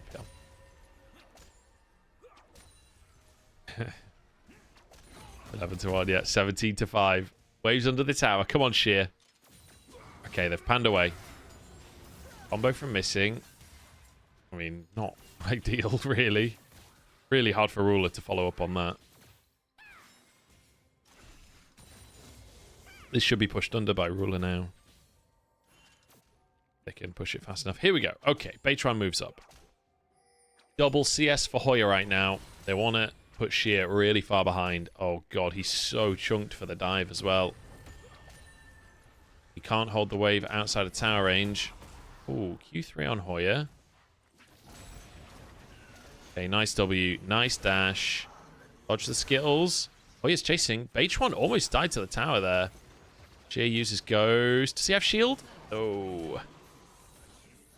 LPL. 11-1, yeah. 17-5. Waves under the tower. Come on, Sheer. Okay, they've panned away. Combo from missing. I mean, not ideal, really. Really hard for Ruler to follow up on that. This should be pushed under by Ruler now. They can push it fast enough. Here we go. Okay, Baytron moves up. Double CS for Hoya right now. They want to put Sheer really far behind. Oh, God, he's so chunked for the dive as well. He can't hold the wave outside of tower range. Ooh, Q3 on Hoya. Okay, nice W. Nice dash. Dodge the Skittles. Hoya's chasing. H1 almost died to the tower there. Sheer uses Ghost. Does he have shield? Oh.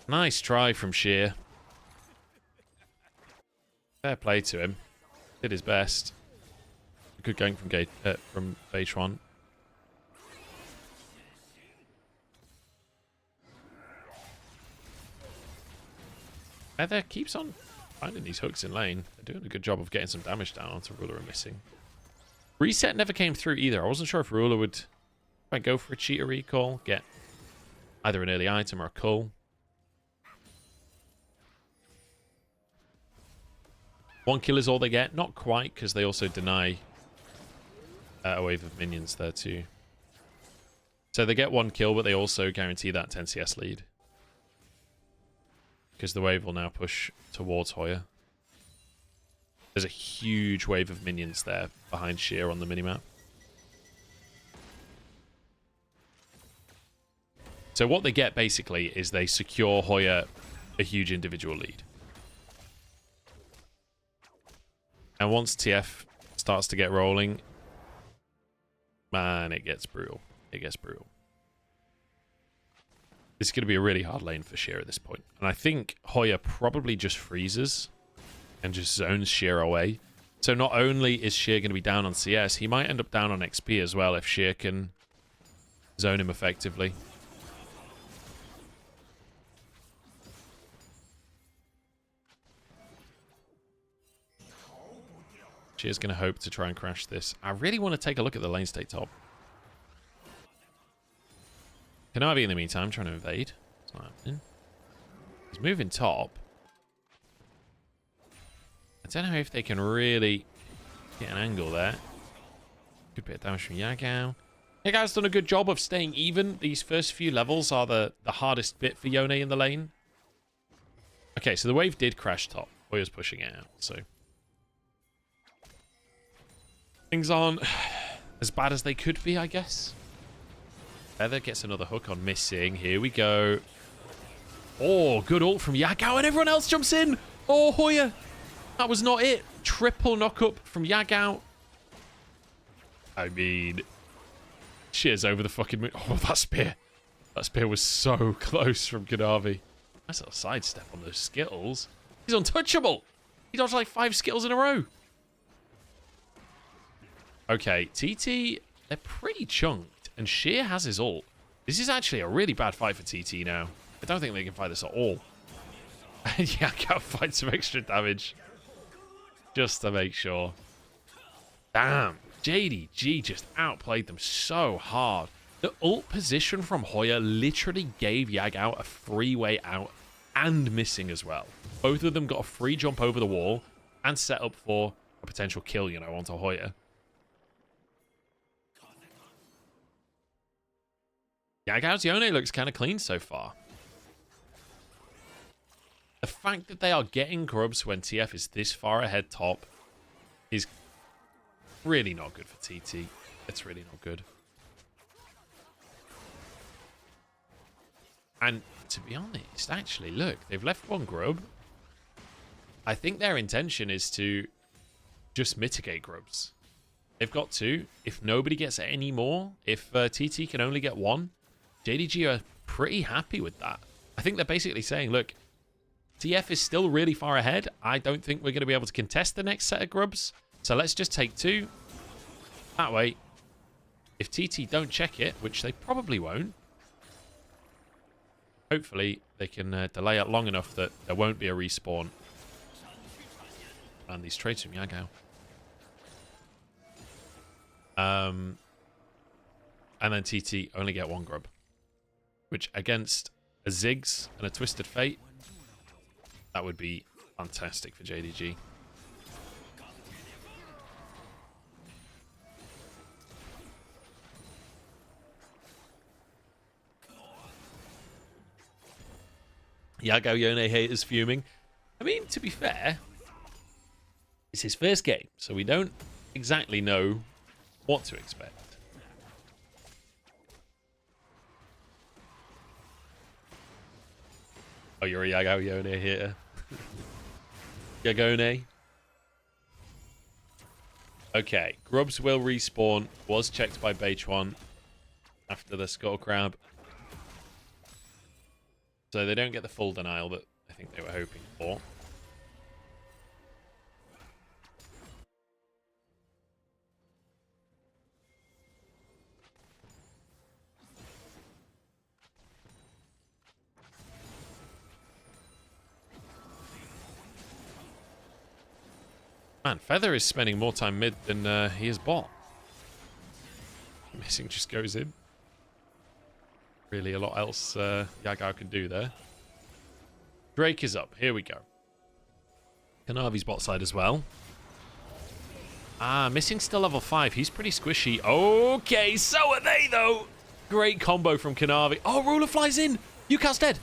Nice try from Sheer. Fair play to him. Did his best. Good going from H1. Feather keeps on finding these hooks in lane. They're doing a good job of getting some damage down onto Ruler and missing. Reset never came through either. I wasn't sure if Ruler would go for a cheater recall, get either an early item or a cull. One kill is all they get. Not quite, because they also deny a wave of minions there too. So they get one kill, but they also guarantee that 10 CS lead. Because the wave will now push towards Hoya. There's a huge wave of minions there behind Sheer on the minimap. So what they get, basically, is they secure Hoya a huge individual lead. And once TF starts to get rolling, man, it gets brutal. It gets brutal. This is going to be a really hard lane for Sheer at this point. And I think Hoya probably just freezes and just zones Sheer away. So not only is Sheer going to be down on CS, he might end up down on XP as well if Sheer can zone him effectively. Sheer's going to hope to try and crash this. I really want to take a look at the lane state top. Kanavi in the meantime trying to invade. It's not happening. He's moving top. I don't know if they can really get an angle there. Good bit of damage from Yagao. Yagao's done a good job of staying even. These first few levels are the hardest bit for Yone in the lane. Okay, so the wave did crash top. Hoya's pushing it out, so things aren't as bad as they could be, I guess. Feather gets another hook on missing. Here we go. Oh, good ult from Yagao, and everyone else jumps in. Oh, Hoya. That was not it. Triple knock-up from Yagao. I mean, cheers over the fucking moon. Oh, that spear. That spear was so close from Kanavi. Nice little sidestep on those Skittles. He's untouchable. He dodged like 5 Skittles in a row. Okay, TT, they're pretty chunked, and Sheer has his ult. This is actually a really bad fight for TT now. I don't think they can fight this at all. And Yagao fight some extra damage. Just to make sure. Damn, JDG just outplayed them so hard. The ult position from Hoya literally gave Yagao a free way out and missing as well. Both of them got a free jump over the wall and set up for a potential kill, you know, onto Hoya. Yagao's Yone looks kind of clean so far. The fact that they are getting grubs when TF is this far ahead top is really not good for TT. It's really not good. And to be honest, actually, look, they've left one grub. I think their intention is to just mitigate grubs. They've got 2. If nobody gets any more, if TT can only get 1, JDG are pretty happy with that. I think they're basically saying, look, TF is still really far ahead. I don't think we're going to be able to contest the next set of grubs. So let's just take 2. That way, if TT don't check it, which they probably won't, hopefully they can delay it long enough that there won't be a respawn. And these trades from Yagao. And then TT only get 1 grub. Which, against a Ziggs and a Twisted Fate, that would be fantastic for JDG. Yagao Yone haters fuming. I mean, to be fair, it's his first game, so we don't exactly know what to expect. Oh, you're a Yagao Yone here. Yagone. Okay, grubs will respawn. Was checked by Beich1 after the Skull Crab. So they don't get the full denial that I think they were hoping for. Man, Feather is spending more time mid than he is bot. Missing just goes in. Really a lot else Yagao can do there. Drake is up. Here we go. Kanavi's bot side as well. Ah, missing still level 5. He's pretty squishy. Okay, so are they, though. Great combo from Kanavi. Oh, Ruler flies in. Yukau's dead.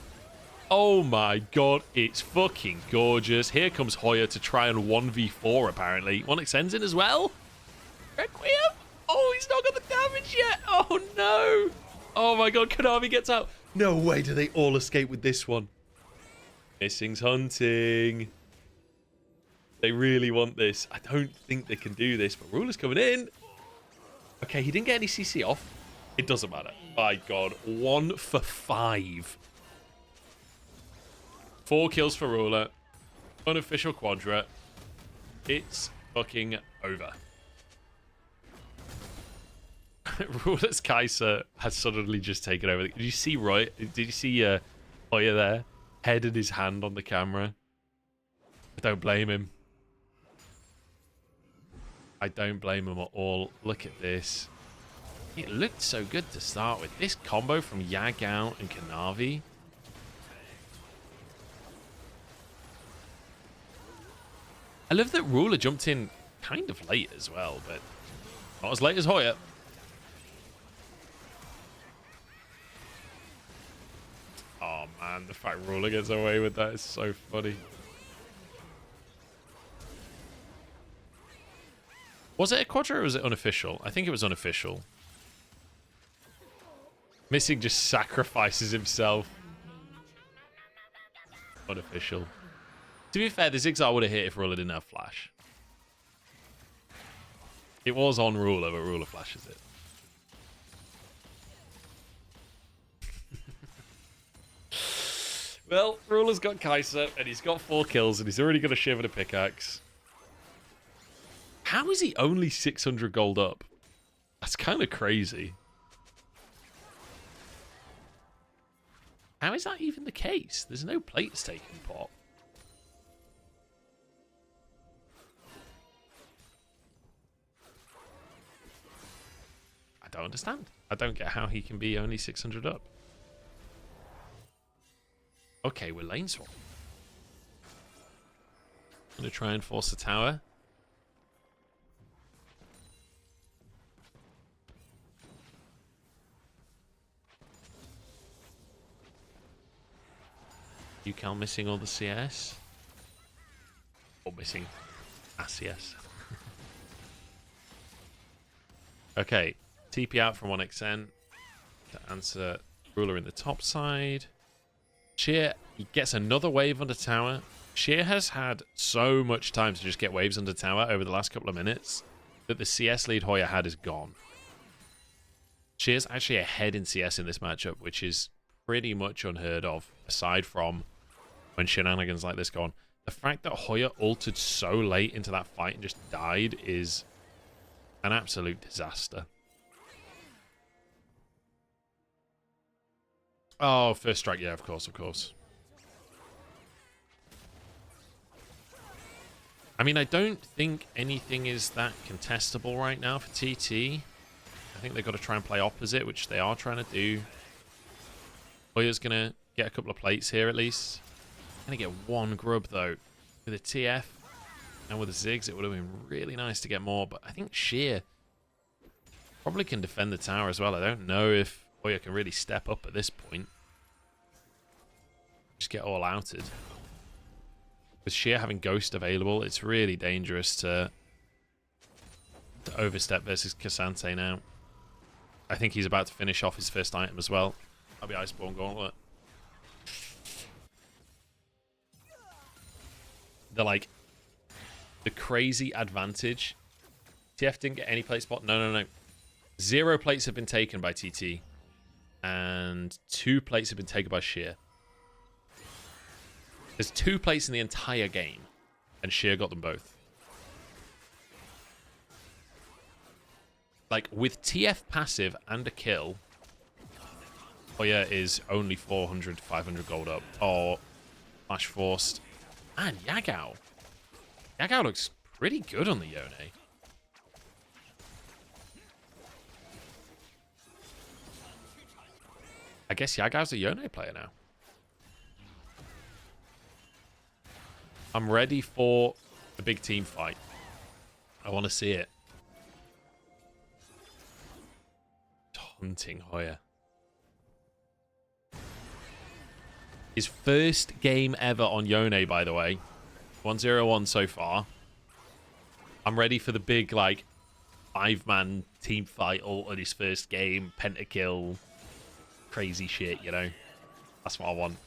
Oh, my God. It's fucking gorgeous. Here comes Hoya to try and 1v4, apparently. One extends in as well. Requiem. Oh, he's not got the damage yet. Oh, no. Oh, my God. Kanavi gets out. No way do they all escape with this one. Missing's hunting. They really want this. I don't think they can do this, but Ruler's coming in. Okay, he didn't get any CC off. It doesn't matter. My God, 1 for 5. 4 kills for Ruler. Unofficial Quadra. It's fucking over. Ruler's Kai'Sa has suddenly just taken over. Did you see Roy? Did you see Hoya there? Head in his hand on the camera. I don't blame him. I don't blame him at all. Look at this. It looked so good to start with. This combo from Yagao and Kanavi. I love that Ruler jumped in kind of late as well, but not as late as Hoya. Oh man, the fact Ruler gets away with that is so funny. Was it a Quadra or was it unofficial? I think it was unofficial. Missing just sacrifices himself. Unofficial. To be fair, the Zigzag would have hit if Ruler didn't have Flash. It was on Ruler, but Ruler flashes it. Well, Ruler's got Kai'Sa, and he's got 4 kills, and he's already got a Shiv and a pickaxe. How is he only 600 gold up? That's kind of crazy. How is that even the case? There's no plates taking pot. I don't understand. I don't get how he can be only 600 up. Okay, we're lane swap. I'm going to try and force the tower. Yukao missing all the CS. Or missing ACS. Okay, TP out from 1xn to answer Ruler in the top side. Sheer, he gets another wave under tower. Sheer has had so much time to just get waves under tower over the last couple of minutes that the CS lead Hoya had is gone. Sheer's actually ahead in CS in this matchup, which is pretty much unheard of, aside from when shenanigans like this go on. The fact that Hoya ulted so late into that fight and just died is an absolute disaster. Oh, first strike, yeah, of course, of course. I mean, I don't think anything is that contestable right now for TT. I think they've got to try and play opposite, which they are trying to do. Hoya's going to get a couple of plates here at least. Going to get 1 grub, though. With a TF and with a Ziggs, it would have been really nice to get more. But I think Sheer probably can defend the tower as well. I don't know if Hoya can really step up at this point. Just get all outed. With Sheer having Ghost available, it's really dangerous to overstep versus Cassante now. I think he's about to finish off his first item as well. That'll be Iceborne Gauntlet. The crazy advantage. TF didn't get any plate spot. No. 0 plates have been taken by TT. And 2 plates have been taken by Sheer. There's 2 plates in the entire game. And Sheer got them both. Like, with TF passive and a kill, Hoya is only 400, 500 gold up. Oh, flash forced. And Yagao. Yagao looks pretty good on the Yone. I guess Yagao's a Yone player now. I'm ready for the big team fight. I want to see it. Taunting Hoya. His first game ever on Yone, by the way. 1-0-1 so far. I'm ready for the big, like, 5-man team fight ult on his first game. Pentakill. Crazy shit, you know? That's what I want.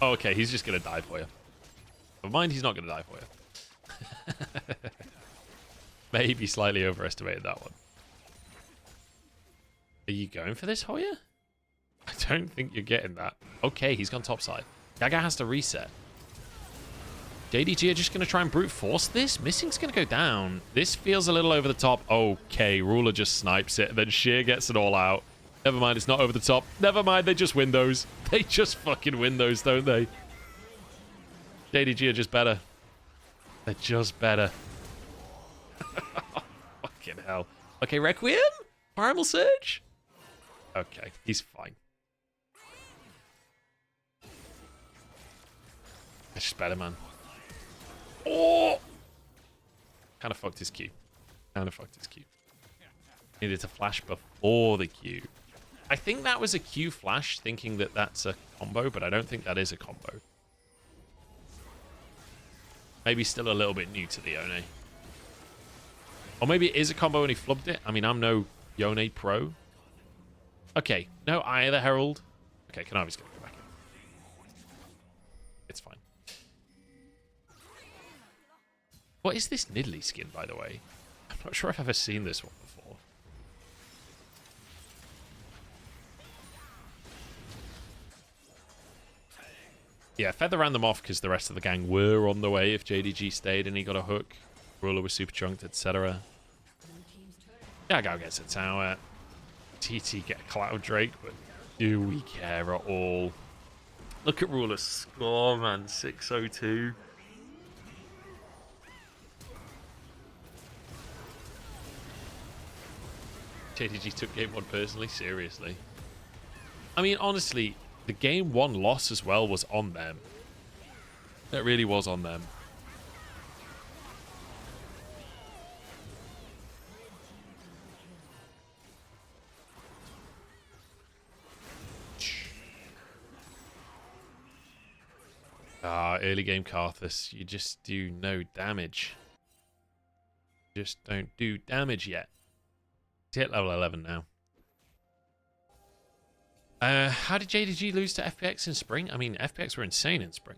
Oh, okay, he's just going to die for you. Never mind, he's not going to die for you. Maybe slightly overestimated that one. Are you going for this, Hoya? I don't think you're getting that. Okay, he's gone topside. Gaga has to reset. JDG are just going to try and brute force this. Missing's going to go down. This feels a little over the top. Okay, Ruler just snipes it. And then Sheer gets it all out. Never mind, it's not over the top. Never mind, they just win those. They just fucking win those, don't they? JDG are just better. They're just better. Fucking hell. Okay, Requiem? Primal Surge? Okay, he's fine. It's just better, man. Oh! Kind of fucked his Q. Needed to flash before the Q. I think that was a Q flash, thinking that that's a combo, but I don't think that is a combo. Maybe still a little bit new to the Yone. Or maybe it is a combo and he flubbed it. I mean, I'm no Yone pro. Okay, no Eye of the Herald. Okay, Kanavi's going to go back in. It's fine. What is this Nidalee skin, by the way? I'm not sure I've ever seen this one before. Yeah, Feather ran them off because the rest of the gang were on the way if JDG stayed and he got a hook. Ruler was super chunked, etc. Yagao gets a tower. TT get a Cloud Drake, but do we care at all? Look at Ruler's score, man. 602. JDG took game 1 personally? Seriously? I mean, honestly, the game 1 loss as well was on them. That really was on them. Early game Karthus. You just do no damage. Just don't do damage yet. He's hit level 11 now. How did JDG lose to FPX in spring? I mean, FPX were insane in spring.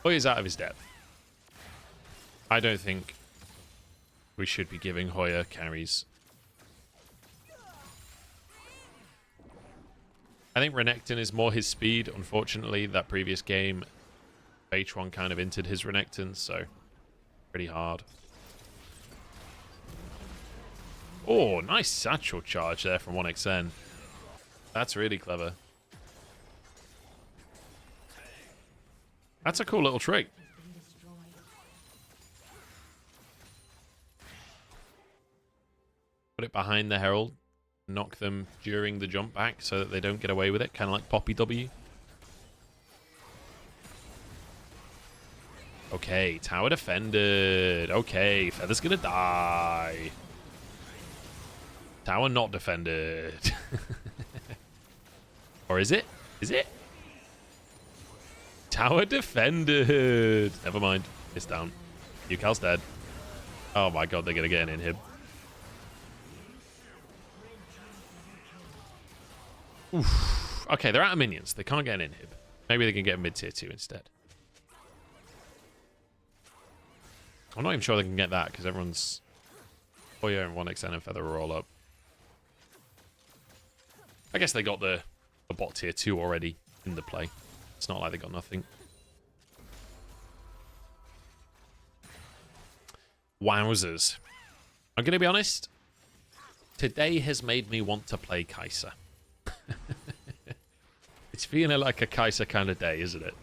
Hoya's out of his depth. I don't think we should be giving Hoya carries. I think Renekton is more his speed. Unfortunately, that previous game, H1 kind of entered his Renekton, so pretty hard. Oh, nice satchel charge there from 1xN. That's really clever. That's a cool little trick. Put it behind the Herald. Knock them during the jump back so that they don't get away with it. Kind of like Poppy W. Okay, tower defended. Okay, Feather's gonna die. Tower not defended. Or is it? Is it? Tower defended. Never mind. It's down. Yukal's dead. Oh my god, they're gonna get an inhib. Oof. Okay, they're out of minions. They can't get an inhib. Maybe they can get a mid-tier 2 instead. I'm not even sure they can get that because everyone's... Hoya and 1xN and Feather are all up. I guess they got the bot tier 2 already in the play. It's not like they got nothing. Wowzers. I'm going to be honest. Today has made me want to play Kai'Sa. It's feeling like a Kai'Sa kind of day, isn't it?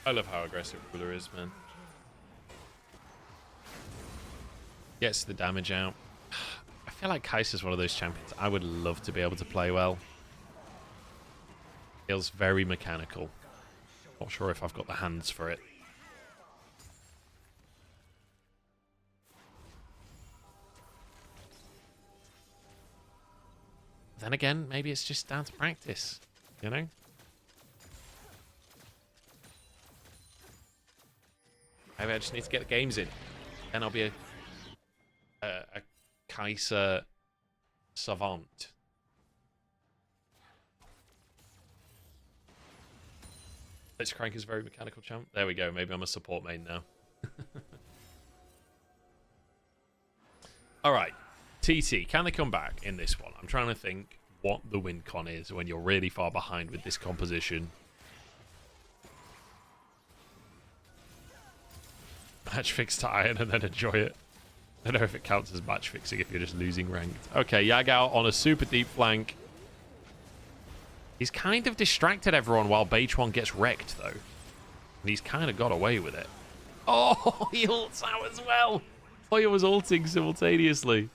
I love how aggressive Ruler is, man. Gets the damage out. I feel like Kai'Sa's one of those champions I would love to be able to play well. Feels very mechanical. Not sure if I've got the hands for it. Then again, maybe it's just down to practice, you know? Maybe I just need to get the games in. Then I'll be a Kai'Sa savant. Blitzcrank is very mechanical champ. There we go. Maybe I'm a support main now. All right. TT, can they come back in this one? I'm trying to think what the win con is when you're really far behind with this composition. Match fix to iron and then enjoy it. I don't know if it counts as match fixing if you're just losing ranked. Okay, Yagao on a super deep flank. He's kind of distracted everyone while Beige1 gets wrecked, though. And he's kind of got away with it. Oh, he ults out as well. Hoya was ulting simultaneously.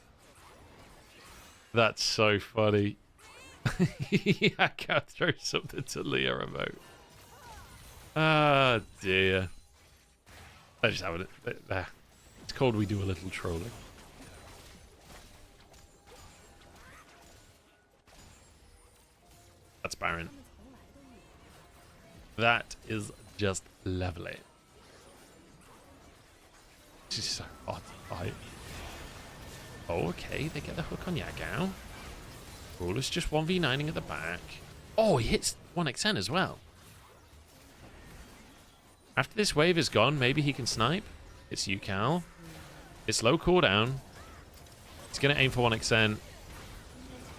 That's so funny. I can't throw something to Leah remote. Ah, dear. I just have it. It's called We Do a Little Trolling. That's Baron. That is just lovely. This is so hard to fight. Oh, okay, they get the hook on Yagao. Ruler's just 1v9ing at the back. Oh, he hits 1xn as well. After this wave is gone, maybe he can snipe. It's Yukal. It's low cooldown. He's going to aim for 1xn.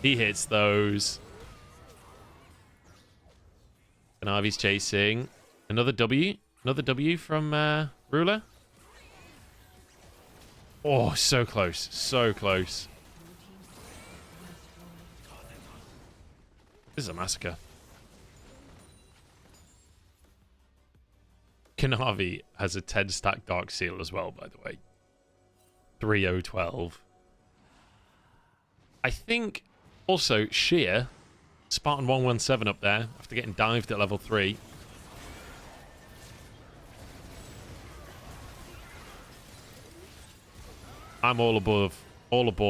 He hits those. Navi's chasing. Another W. Another W from Ruler. Oh, so close. So close. This is a massacre. Kanavi has a 10 stack Dark Seal as well, by the way. 3012. I think also Sheer, Spartan 117 up there after getting dived at level 3. I'm all aboard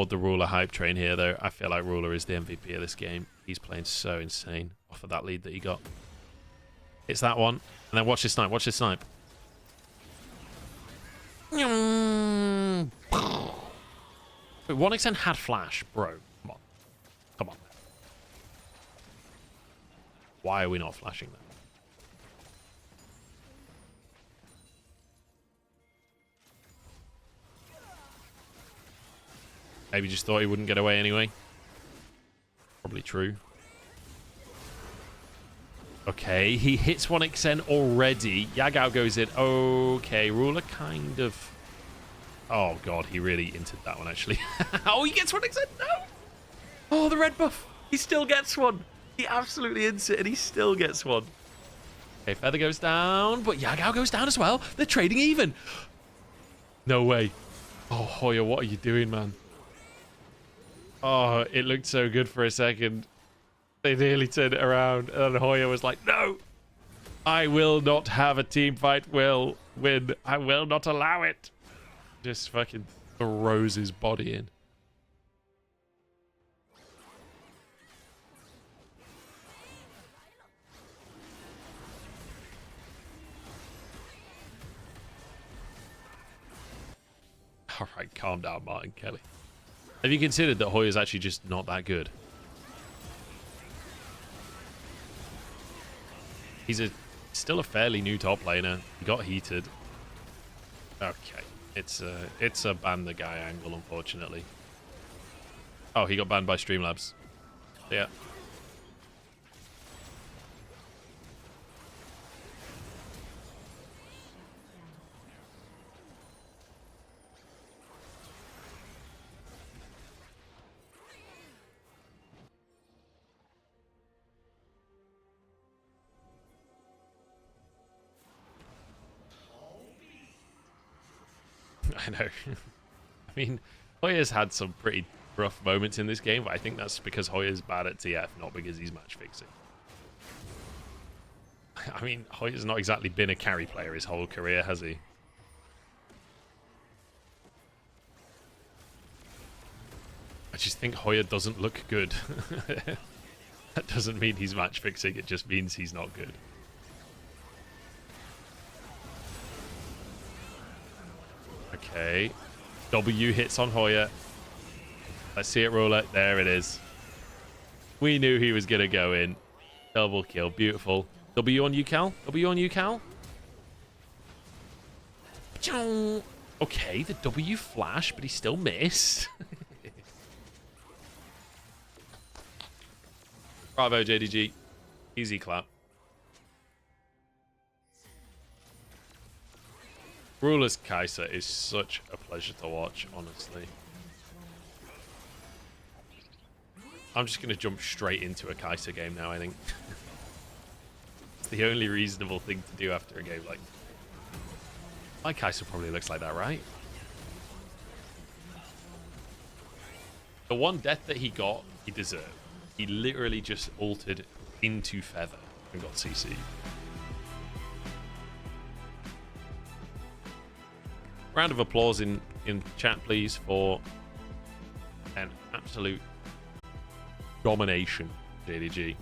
the Ruler hype train here, though. I feel like Ruler is the MVP of this game. He's playing so insane off of that lead that he got. It's that one. And then watch this snipe. Watch this snipe. Wait, 1xn had flash, bro. Come on. Come on. Why are we not flashing that? Maybe just thought he wouldn't get away anyway. Probably true. Okay, he hits 1xn already. Yagao goes in. Okay, Ruler kind of... Oh, God, he really entered that one, actually. Oh, he gets 1xn. No! Oh, the red buff. He still gets one. He absolutely ints it, and he still gets one. Okay, Feather goes down, but Yagao goes down as well. They're trading even. No way. Oh, Hoya, what are you doing, man? Oh, it looked so good for a second. They nearly turned it around, and then Hoya was like, no, I will not have a team fight will win. I will not allow it. Just fucking throws his body in. All right, calm down, Martin Kelly. Have you considered that Hoya's actually just not that good? He's still a fairly new top laner. He got heated. Okay. It's a ban the guy angle, unfortunately. Oh, he got banned by Streamlabs. Yeah. I know. I mean, Hoya's had some pretty rough moments in this game, but I think that's because Hoya's bad at TF, not because he's match fixing. I mean, Hoya's not exactly been a carry player his whole career, has he? I just think Hoya doesn't look good. That doesn't mean he's match fixing, it just means he's not good. Okay. W hits on Hoya. Let's see it roll out. There it is. We knew he was going to go in. Double kill. Beautiful. W on you, Cal. W on you, Cal. Okay, the W flash, but he still missed. Bravo, JDG. Easy clap. Ruler's Kai'Sa is such a pleasure to watch, honestly. I'm just going to jump straight into a Kai'Sa game now, I think. It's the only reasonable thing to do after a game like... My Kai'Sa probably looks like that, right? The one death that he got, he deserved. He literally just altered into Feather and got CC. Round of applause in chat, please, for an absolute domination, JDG.